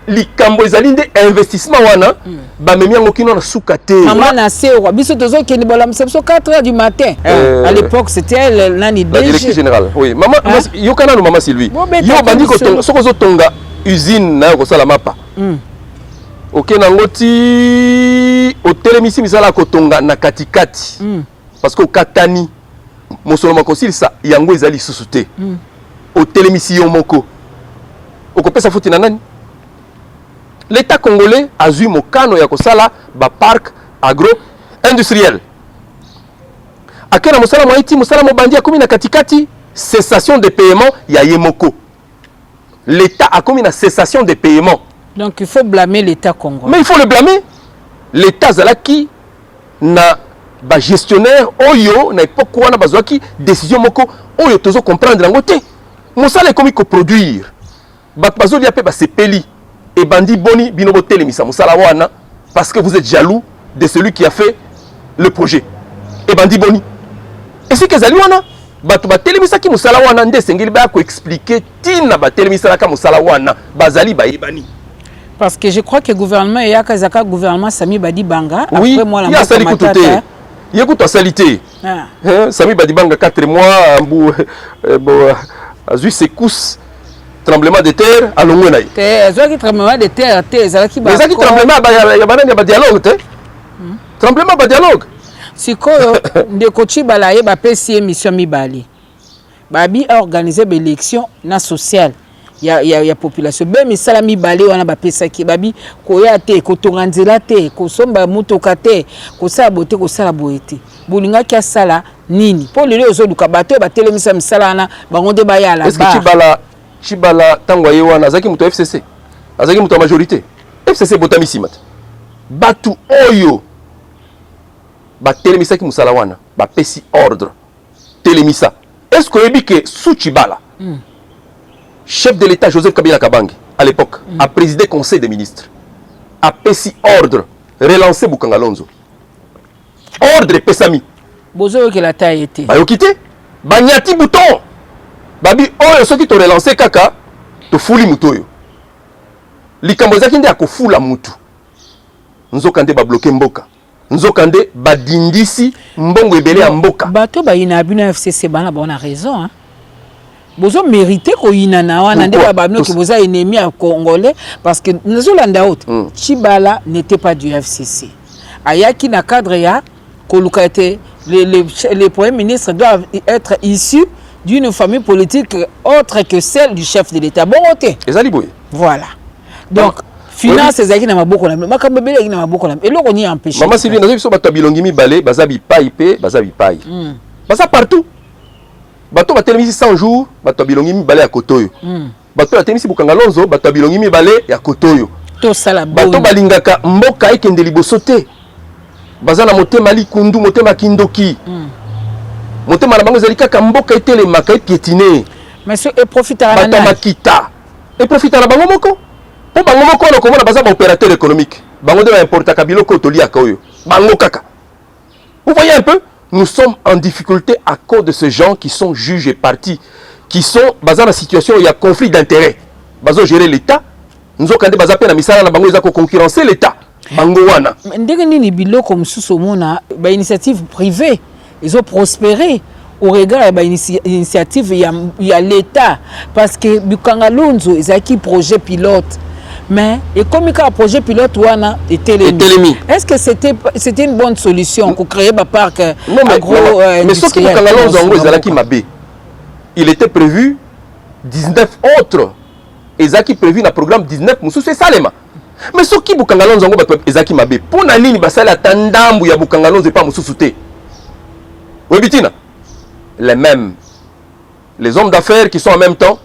likambo ezali nde investissement wana ba memi yango kino na suka te. Maman na sewa biso tozo kende bola msepso 4h du matin. À l'époque c'était nani la directrice générale. Oui, maman yokana no maman Sylvie. Yo bandi ko soko zo tonga usine na ko sala mapa. OK nango ti otelemisi misala ko tonga na katikati. Parce que katani mosolo makosili sa yango ezali susute. Otelemisi yo moko. Okopesa futi na nani? L'État congolais a eu mokano ya kosala ba parc agro-industriel. Akena mosala moiti mosala mobandi a komi na katikati cessation de paiement ya yemoko. L'État a commis na cessation de paiement. Donc il faut blâmer l'État congolais. Mais il faut le blâmer. L'État zalaki na ba gestionnaire oyo na époque wana bazwaki décision moko oyo tozo comprendre ngo te. Mosala komi ko produire. Bazo li ape ba sepeli et bandi boni binobo telemisa musala wana parce que vous êtes jaloux de celui qui a fait le projet. Et bandi boni. Et si kezali wana bato ba telemisa ki musala wana nde sengeli ba ko expliquer tina ba telemisa ka musala wana bazali ba yebani. Parce que je crois que le gouvernement et Yakazaka gouvernement Sami Badi Banga oui, après moi la il y a toute salité. Sami Badi Banga 4 mois bon a vu ses cousses tremblement de terre à l'ongwenaï. Qui tremblement de terre, qui tremblement ba dialogue te. Tremblement ba dialogue. Siko de kochi balaye ba pesi émission mibali. Babi a organisé une élection na sociale. Ya population be misala mibali wana ba pesa ki babi koya te ko tonganzela te ko somba mutoka te ko sala bote ko sala boete. Bolinga ki sala nini? Po lelo ozoduka bato ba telemisa misala na bangonde ba ya la ba. Est-ce que Chibala tangwa yewana azaki muto FCC azaki muto majorité FCC botamisi mat batu oyo ba telemisa ki musala wana ba pesi ordre telemisa est-ce que yebi que sous Chibala chef de l'État Joseph Kabila Kabange à l'époque a présidé conseil des ministres a pesi ordre relancer Bukangalonzo ordre pesami bozo que la taille était ba yokité ba nyati bouton babi oyo soki to relancer kaka to fuli mutu oyo likambo ezaki nde akofula mutu nzokande ba bloquer mboka nzokande badindisi mbongo ebele ya mboka bato ba ina bino FCC bana bona raison hein bozo mériter ko ina na wana nde ba bino ki boza ennemi à congolais parce que nazolanda autre Chibala n'était pas du FCC ayaki na cadre ya koluka était les premiers ministres doivent être issus d'une famille politique autre que celle du chef de l'État. Bon, ok. Voilà. Donc, finance, c'est ça qui n'a pas beaucoup. Mais quand même, il n'a pas beaucoup. Et là, on y empêche. Maman Sylvie, nous avons dit bilongi mi balé, bazabi paille, bazabi paille. Baza partout. Bato ba telemisi 100 jours, bato bilongi mi balé à Kotoyo. Bato ba telemisi Bukangalonzo, bato bilongi mi balé à Kotoyo. To sala bon. Bato balingaka mboka ekende libosote. Baza na motema likundu, motema kindoki. Motema na bango zalika kamboka etele makai piétiner. Mais ce et profitera na makita. Et profitera bango moko. Po bango moko na komona baza ba opérateur économique. bango de importa kabilo ko toli akoyo bango kaka. Vous voyez un peu, nous sommes en difficulté à cause de ces gens qui sont juges et partis, qui sont basés dans la situation où il y a conflit d'intérêts. Bazo gérer l'État, nous avons quand même na misala na bango ils ont concurrencer l'État. Bango wana. Ndenge nini biloko mususu mona ba initiative privée, ils ont prospéré au regard de l'initiative il y a l'État parce que Bukangalonzo ils ont qui projet pilote. Mais et comme il y a un projet pilote wana Télémi. Est-ce que c'était une bonne solution pour créer un parc agro mais ce qui il était prévu 19 autres ezaki prévu dans le programme 19 mususu Salema. Mais ce qui Bukangalonzo ezaki mabe pour na nini basala tandambu ya Bukangalonzo pas mususu te. Webitina les mêmes les hommes d'affaires qui sont en même temps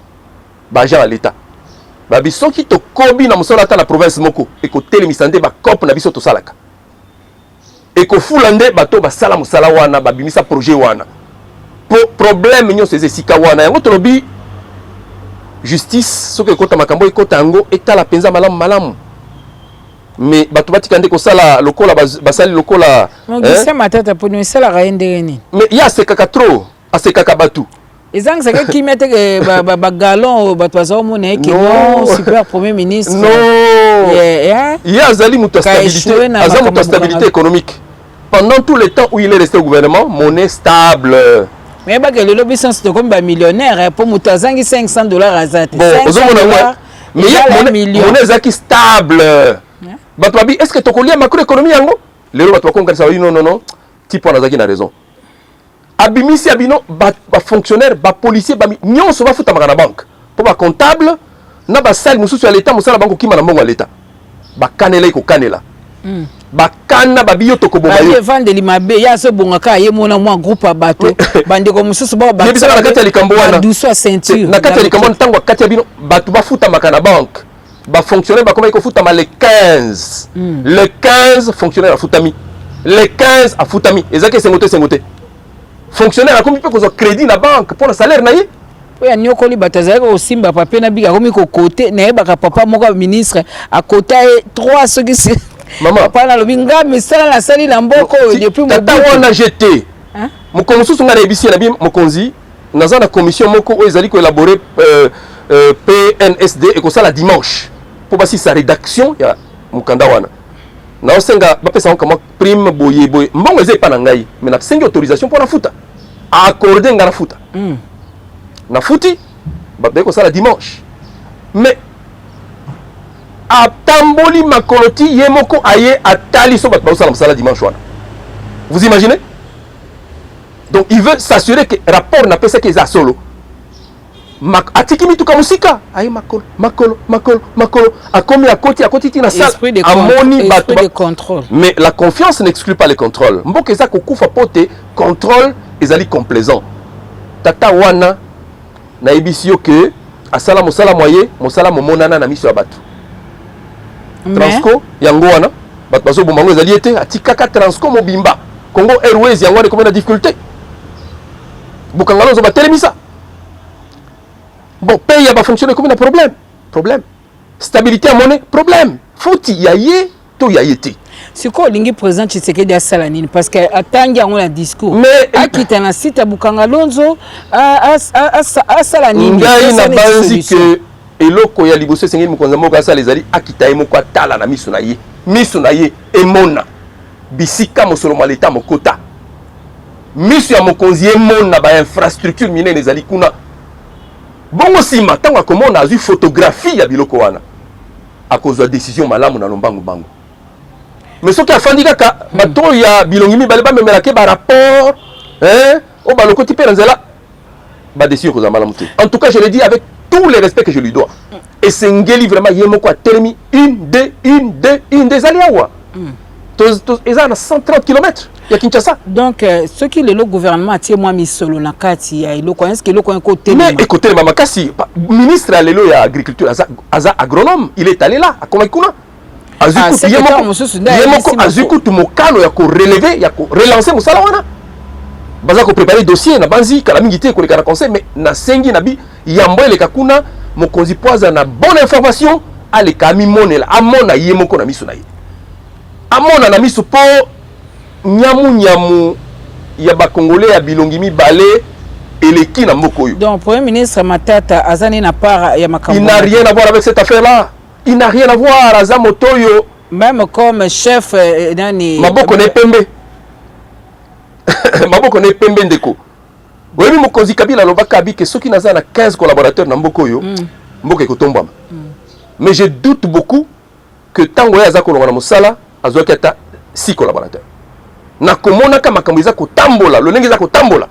bagent à l'État. Babiso qui to kobi na musala ta na province moko et ko telemisande ba cop na biso to salaka et ko fulande bato ba sala musala wana babimisa projet wana problème nyo seze sika wana yango to lobi justice soki ekota makambo ekota yango etala penza malamu mais bato batikande ko sala lokola basali lokola ngisa matata pour nous sala raende ni mais ya sekaka trop asekaka batu Ezang c'est que qui mettait galon batwazo mona qui non super premier ministre. Non. Il y a Azali muta stabilité économique. Pendant tout le temps où il est resté au gouvernement, monnaie stable. Mais bah que le lobby sens de comme millionnaire pour mutazangi $500 azate. Bon, mais il y a monnaie zaki stable. Batwabi est-ce que tokoli macroéconomie yango? Les batwa konga ça non. Tipo na zaki na raison. Abimisi abino ba fonctionnaire ba policier ba nyonso ba futa makana banque pour ba comptable na ba sali mususu ya l'état musala banko kima na mbongo ya l'état ba kanela ko kanela ba kana ba biyo to ko bomba yo vendre limabe ya so bongaka ye mona mwa groupe abato bande ko mususu ba ba na kati ya likambo wana douce ceinture na kati ya likambo ntango kati ya bino batu ba futa makana banque ba fonctionnaire ba koma ko futa ma le 15 le 15 fonctionnaire a futami le 15 a futami ezaki sengote fonctionnaire a combien peut qu'on crédit la banque pour le salaire naïe. Oui, à Nyokoli Batazaka aussi m'a papier na biga comme côté naïe baka papa moko ministre à côté 3 ceux qui maman papa na lobinga mais ça la sali na mboko depuis mon tata wana jeté mon konsu sunga na ebisi na bi mokonzi naza na commission moko o ezali ko élaborer PNSD et ko ça la dimanche pour basi sa rédaction ya mukanda wana na osenga bapesa kama prime boye mbongo eze pa na ngai mais na sengi autorisation pour la futa accorder nga na futa na futi babeko sala dimanche mais atamboli makoloti yemoko aye atali so batba sala sala dimanche wana vous imaginez donc il veut s'assurer que rapport na pesa que za solo atiki mitu kamusika aye makolo akomi akoti tina sala amoni bato de contrôle mais la confiance n'exclut pas les contrôles mboka eza kokufa pote contrôle ezali complaisant tata wana na ebisio que asala mosala moye mosala momonana na miso ya bato Transco yango wana bato bazo bomango ezali ete atikaka Transco mobimba Congo Airways yango wana komena difficulté Bukangalonzo batelemisa. Bon, pays va fonctionner comme un problème. Stabilité à monnaie, problème. Faut y aller, tout y aller. C'est quoi l'ingi président Tshisekedi à Salanine parce que attendez on a discours. Mais à qui t'en a cité à Bukangalonzo à Salanine. Ngai na banzi que eloko ya liboso sengi mukonza moko asa les ali akita moko atala na miso na ye emona bisika mosolo maleta mokota. Miso ya mokonzi emona ba infrastructure minene ezali kuna. Bongo sima tango akomona azu photographie ya biloko wana à cause de la décision malamu na lombangu bango. Mais ce qui a fait kaka bato ya bilongimi baleba memela ke ba rapport o baloko tipé nzela ba décision ko za malamu te. En tout cas, je le dis avec tout le respect que je lui dois. Et c'est ngeli vraiment yemoko a telemi une des aliawa. Ils ont 130 km. Ya Kinshasa. Donc, ce qui est le gouvernement a tiré moi mis solo na kati ya ilo est-ce que le coin côté mais écoutez mama kasi ministre à l'élo ya agriculture aza agronome il est allé là à Komaikuna azuku tu mokano ya ko relever ya ko relancer musala wana baza ko préparer dossier na banzi kala mingité ko le kana conseil mais na sengi na bi yambo le kakuna mokonzi poaza na bonne information ale kami monela amona yemoko na miso na ye amona na miso po nyamu ya ba congolais ya bilongi mibale eleki na mboka oyo. Donc premier ministre Matata azani na part ya makambo. Il n'a rien à voir avec cette affaire là. Il n'a rien à voir aza motoyo. Même comme chef nani maboko ne pembe. Maboko ne pembe ndeko. Boyebi mokonzi Kabila lobaka bi ke soki naza na 15 collaborateurs na mboka oyo. Mboka ekotombama. Mais je doute beaucoup que tango ya za kolonga na mosala azwaki ata 6 collaborateurs. Na komona ka makambo eza kotambola, lolenge eza kotambola.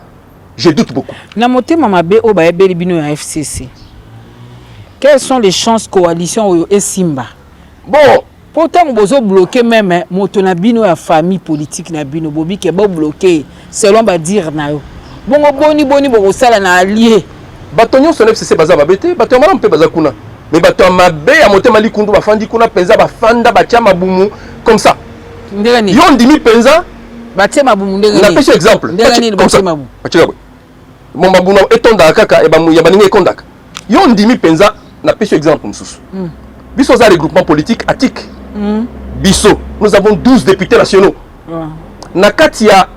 Je doute beaucoup. Na motema mabe o ba ebeli bino ya FCC. Quelles sont les chances coalition oyo esimba? Bon, pourtant bozo bloquer même moto na bino ya famille politique na bino bobi ke ba bloquer selon ba dire na yo. Bongo boni bo sala na allié. Batonyo son FCC baza babete, bato mala mpe baza kuna. Mais bato mabe ya motema likundu bafandi kuna penza bafanda batia mabumu comme ça. Ndengani. Yo ndimi penza batia mabumu ndengani. Na pêche exemple. Ndengani batia mabumu. Batia boy. Mon babuna etonda kaka e ba ya baninga ekondaka. Yo ndimi penza na pêche exemple msusu. Biso za regroupement politique atik. Biso, nous avons 12 députés nationaux. Na kati ya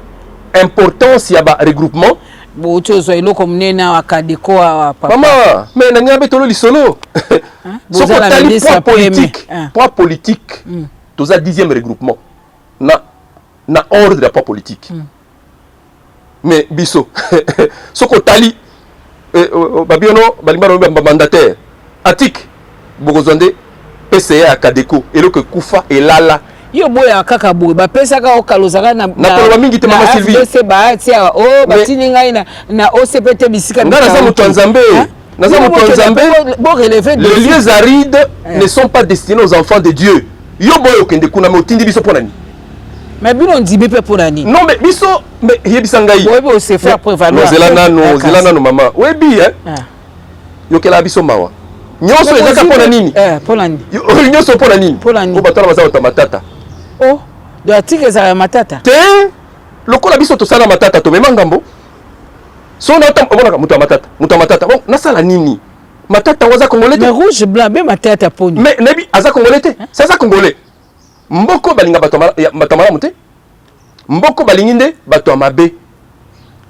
importance ya ba regroupement bo chozo iloko mnena wakadeko wa papa. Maman, mais na ngambe tolo lisolo. So ko tali poids politique. Toza 10e regroupement. Na ordre de poids politique. Mais biso. So ko tali babiono balimba no mandataire. Atik bokozonde PCA Kadeko eloko kufa elala. Yo boya kaka boye ba pesa ka okalozaka na na mingi te mama Sylvie. C'est ba tia o batini ngai na OCPT bisika. Naza mutu Nzambe. Naza mutu Nzambe. Les lieux arides ne sont pas destinés aux enfants de Dieu. Yo boyo kende kuna motindi biso ponani. Mais bino ndibi pe ponani. Non mais biso mais yebisa ngai. Boye se faire prévaloir. Zelana no mama. Webi Yo kela biso mawa. Nyonso ezaka pona nini? Ponani. Nyonso pona nini? O batala baza ta matata. Oh, de article za matata. Te lokola biso to sala matata to mema ngambo. So na tamona mutu matata. Bon, na sala nini? Matata waza congolais. Mais rouge blanc be matata poni. Mais nebi aza congolais te. Ça za congolais. Mboko balinga bato matamala muté. Mboko balinginde bato mabe.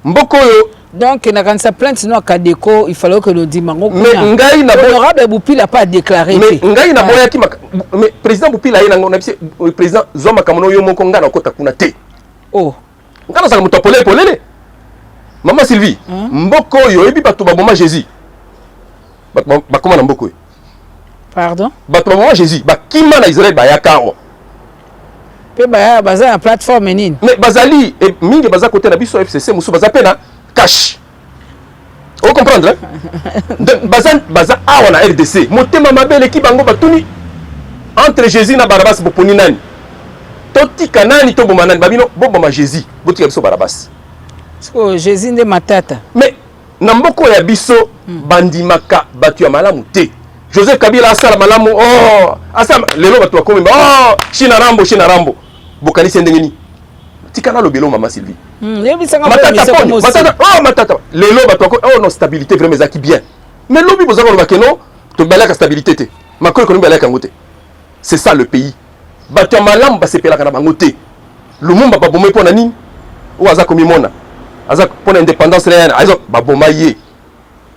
Mboko yo donc na quand sa plainte no Kadeko il fallait que le dimango. Mais ngai na honorable Boupila pas déclaré. Mais ngai na boya ki mais président Boupila ye na bise président Zoma Kamono yo moko ngana kota kuna te. Oh. Ngana sa muto polele. Maman Sylvie, mboko yo ebi bato baboma Jésus. Ba koma na mboko yo. Pardon? Bato baboma Jésus, ba kima na Israël ba yakao. Pe ba baza na plateforme nini? Mais bazali et mingi baza côté na biso FCC musu baza pena cash. Vous comprenez? Baza awa na RDC. Motema mabele ki bango batuni entre Jésus na Barabas boponi nani. Toti kanani to bomanani babino boboma Jésus. Botika biso Barabas. Siko Jésus nde matata. Mais na mboko ya biso bandimaka batu ya malamu te. Joseph Kabila asala malamu asala lelo batu bakomi China Rambo. Bokani sendengeni. Tikana lobelo mama Sylvie. Matata. Lelo bato no stabilité vraiment ezaki bien. Mais lobi bozako lobake no to balaka stabilité te. Makolo ko balaka ngote. C'est ça le pays. Bato malamu basepelaka na bango te. Lumumba babomé pona nini? O azako mimona. Azako pona indépendance réelle, azako baboma ye.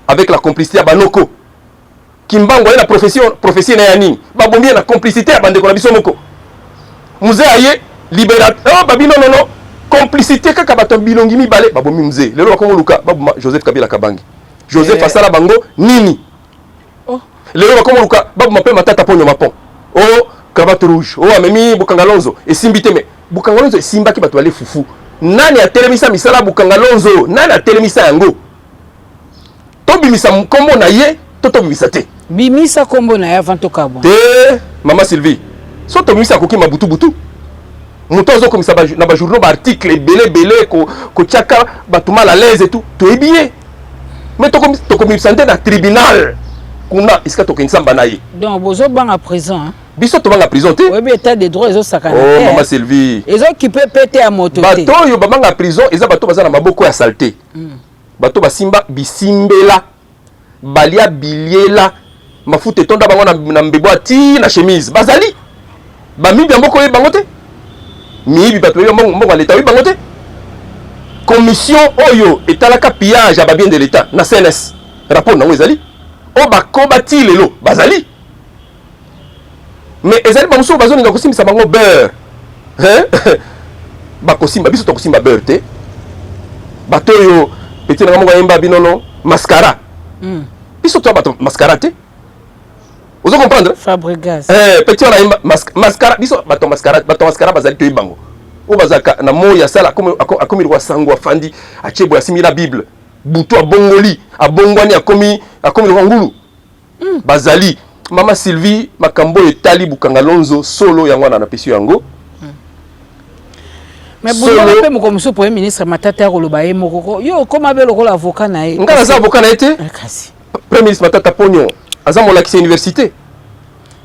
Avec la complicité ya Banoko. Kimbango na prophétie na ya nini? Babombi na complicité ya bandeko na biso moko. Muzé aye libérateur babino non. Complicité kaka bato bilongi mibale babomi mzee lelo bakongo luka babuma Joseph Kabila Kabangi Joseph asala bango nini lelo bakongo luka babuma pe matata ponyo mapon cravate rouge amemi Bukangalonzo esimbite me Bukangalonzo esimbaki bato bale fufu nani atelemisa misala Bukangalonzo nani atelemisa yango to bimisa kombo na ye to bimisa te bimisa kombo na ye avant to kabo te mama Sylvie so to bimisa koki mabutu Mutozo comme ça na ba journaux ba article belé ko tchaka batuma à l'aise et tout to ebiyé mais to comme santé na tribunal kuna iska to kinsamba na ye donc bozo banga prison biso to banga prison te oui état de droit ezo sakana maman Sylvie ezo qui peut péter à moto te bato yo banga prison eza bato baza na maboko ya saleté bato basimba bisimbela balia biliela mafuta tonda bango na mbebo ati na chemise bazali ba mimbi mboko ye bango te miyibi bato mbongo l'État oui bango te commission oyo etalaka pillage à babien de l'État na CNS rapport nango ezali o bakobati lelo bazali mais ezali bamuso bazoninga kosimbisa bango beurre bakosimba biso tokosimba beurre te bato oyo petit na moko yemba binono mascara biso to bato mascara te vous comprendre Fabregas petit na yemba mascara biso bato mascara bazali to yibango o bazaka na moya sala akomi roi sango afandi achebo ya simila bible butu abongoli abongwani akomi roi ngulu bazali mama Sylvie makambo etali Bukangalonzo solo yango na pesi yango mais Boulonga pe moko muso premier ministre Matata koloba ye moko yo koma be lokola avocat na ye ngala za avocat na été premier ministre Matata Pognon aza molakisi université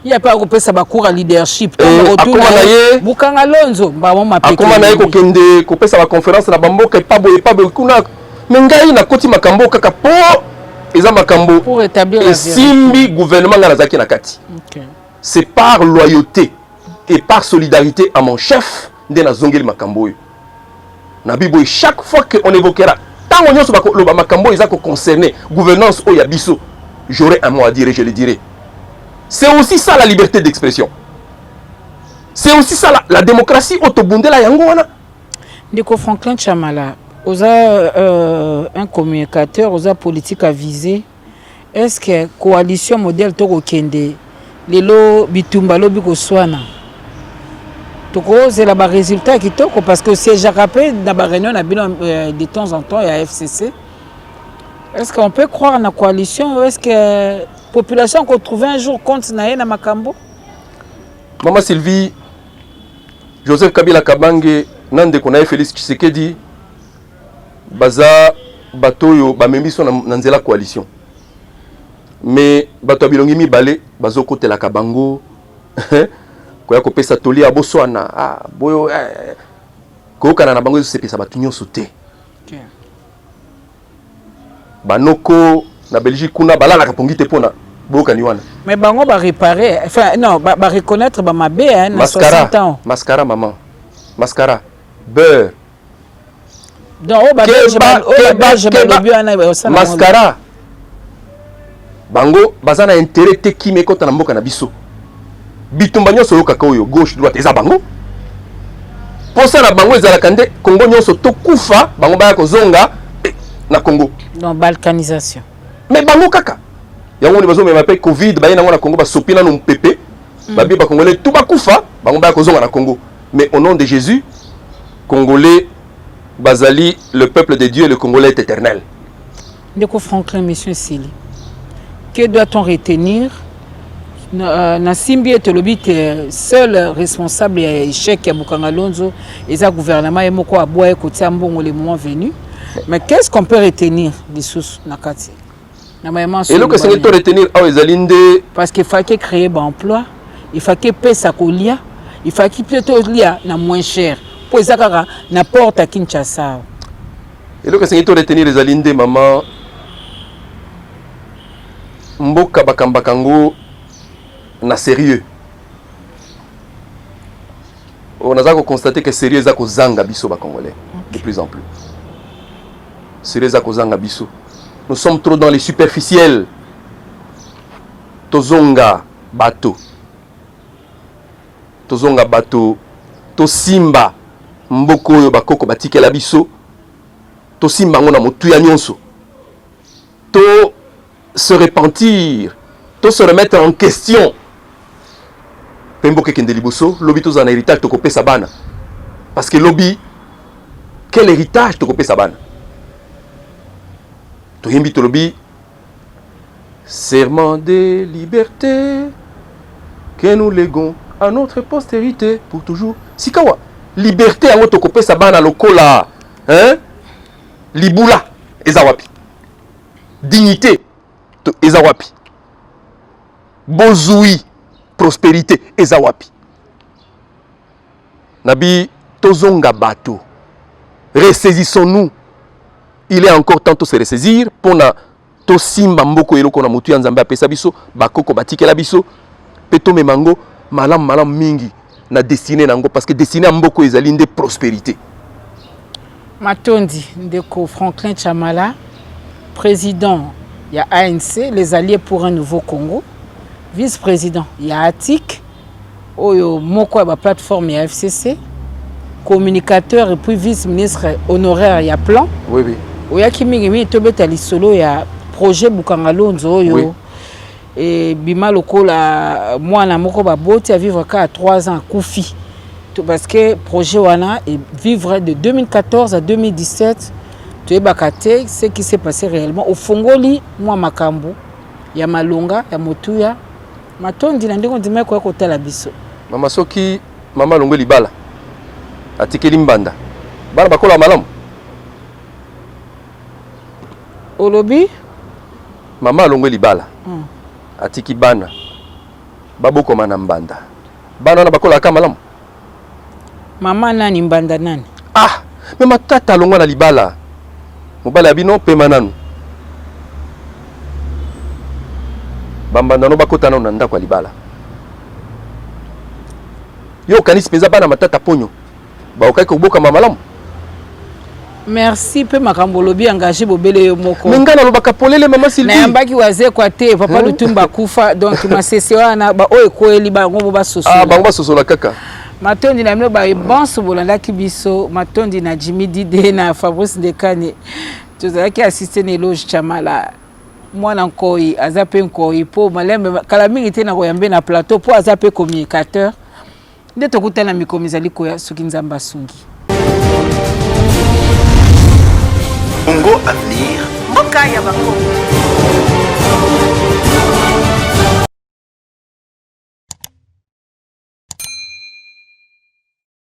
il y a pas kopesa ba cours à leadership akoma na ye Bukangalonzo ba mama peke akoma na ye ko kende kopesa ba conférence na bamboka epabo kuna mengai na koti makambo kaka po eza makambo pour établir la simbi gouvernement ngala zaki na kati c'est par loyauté et par solidarité à mon chef nde na zongeli makambo yo na bibo chaque fois que on évoquera tant on nyonso ba makambo eza ko concerner gouvernance o ya biso j'aurai un mot à dire et je le dirai. C'est aussi ça la liberté d'expression. C'est aussi ça la démocratie autobundela yango wana. Ndeko Franklin Chamala, oza un communicateur, oza politique à viser. Est-ce que coalition modèle toko kende lelo bitumba lobi ko swana? Toko c'est la ba résultat qui toko parce que c'est j'ai rappelé dans ba réunion na bino de temps en temps il y a FCC. Est-ce qu'on peut croire à la coalition ou est-ce que la population qu'on trouve un jour compte na makambo? Maman Sylvie, Joseph Kabila Kabange, Nande Konae Félix Tshisekedi, Baza Batoyo, Bamemiso Nanzela coalition. Mais Bato Bilongi Mibale, Bazo Kote la Kabango, Koya Kopesa Toli Aboswana, Boyo, Koka na Bango Sepesa Batunyo Sote. Banoko na Belgique kuna balala kapongite pona boka niwana mais bango ba réparer enfin non ba reconnaître ba mabé hein na 60 ans mascara maman mascara beurre donc o ba mascara bango bazana intérêt te ki mekota na mboka na biso bitumba nyonso yoka koyo gauche droite eza bango posa na bango ezalaka nde Congo nyonso to kufa bango baya kozonga na Congo. Donc balkanisation. Mais bango kaka. Yango ni bazo me mape Covid ba yena na Congo ba sopina no mpepe. Ba bi ba congolais tout ba kufa, bango ba kozonga na Congo. Mais au nom de Jésus, Congolais bazali le peuple de Dieu, le Congolais est éternel. Ndeko Franklin monsieur Sili. Que doit-on retenir na simbi et lobi te seul responsable ya échec ya Bukangalonzo et sa gouvernement et moko aboye kotia mbongo le moment venu. Mais qu'est-ce qu'on peut retenir des sous Nakati? Et le que c'est de retenir à Ezalinde parce qu'il faut qu'il crée un emploi, il faut qu'il paie sa colia, il faut qu'il plutôt lia na moins cher. Pour ça n'importe à Kinshasa. Et le que c'est de retenir Ezalinde maman mboka bakambakango na sérieux. On a constaté que sérieux za ko zanga biso ba congolais de plus en plus. Nous sommes trop dans les superficiels. Tozonga bato. Tosimba mboko yo bakoko batike la biso. Tosimba ngona motuya nyonso. To se repentir, to se remettre en question. Pemboke kende liboso, lobi to zana héritage to kopesa bana. Parce que lobi quel héritage to kopesa bana? Tohimbi tolobi serment de liberté que nous léguons à notre postérité pour toujours. Sikawa liberté à notre copé sabana lokola hein libula ezawapi dignité ezawapi bozui prospérité ezawapi nabi tozonga bato ressaisissons-nous. Il est encore temps de se ressaisir pour na to simba mboko eloko na mutu ya nzambe apesa biso bakoko batike la biso peto memango malam mingi na destinée nango parce que destinée mboko ezali nde prospérité. Matondi ndeko Franklin Chamala, président il y a ANC, les alliés pour un nouveau Congo, vice-président il y a ATIC, oyo moko ba plateforme ya FCC, communicateur et puis vice-ministre honoraire il y a plan. Oui oui. Oya kimi tobeta lisolo ya projet Bukangalonzo oyo. Oui. Et bima lokola mwana moko ba boti à vivre à 3 ans Koufi. Parce que projet wana est vivre de 2014 à 2017. Tu es bakate ce qui s'est passé réellement au Fongoli moi makambo ya malonga ya motuya matondi na ndeko ndima ko kotala biso. Mama soki mama longo libala atikeli mbanda bana bakola malamu olobi mama longo libala atiki bana babokoma na mbanda bana na bakola ka malamu mama nani mbanda nani ah mais matata longo na libala mobala bino pema nanu bambanda no bakota na ndako libala yo kanisi peza bana matata ponyo ba okai ko boka malamu. Merci pe makambo lobi engagé bobele yo moko ngana lobaka polele mama Sylvie na yambaki waze kwa te papa lutumba kufa donc masese wana ba o ekoeli ba ngo ba soso ah ba ngo ba soso la kaka matondi na mino ba bonso bolanda kibiso matondi na Jimmy Dide na Fabrice Ndekane tozalaki assister na Eloge Chamala mwana nkoi azape nkoi po malembe kala mingi te na koyambe na plateau po azape communicateur nde tokutana mikomizali koya soki nzamba sungi Congo Avenir, Mboka ya Bakongo.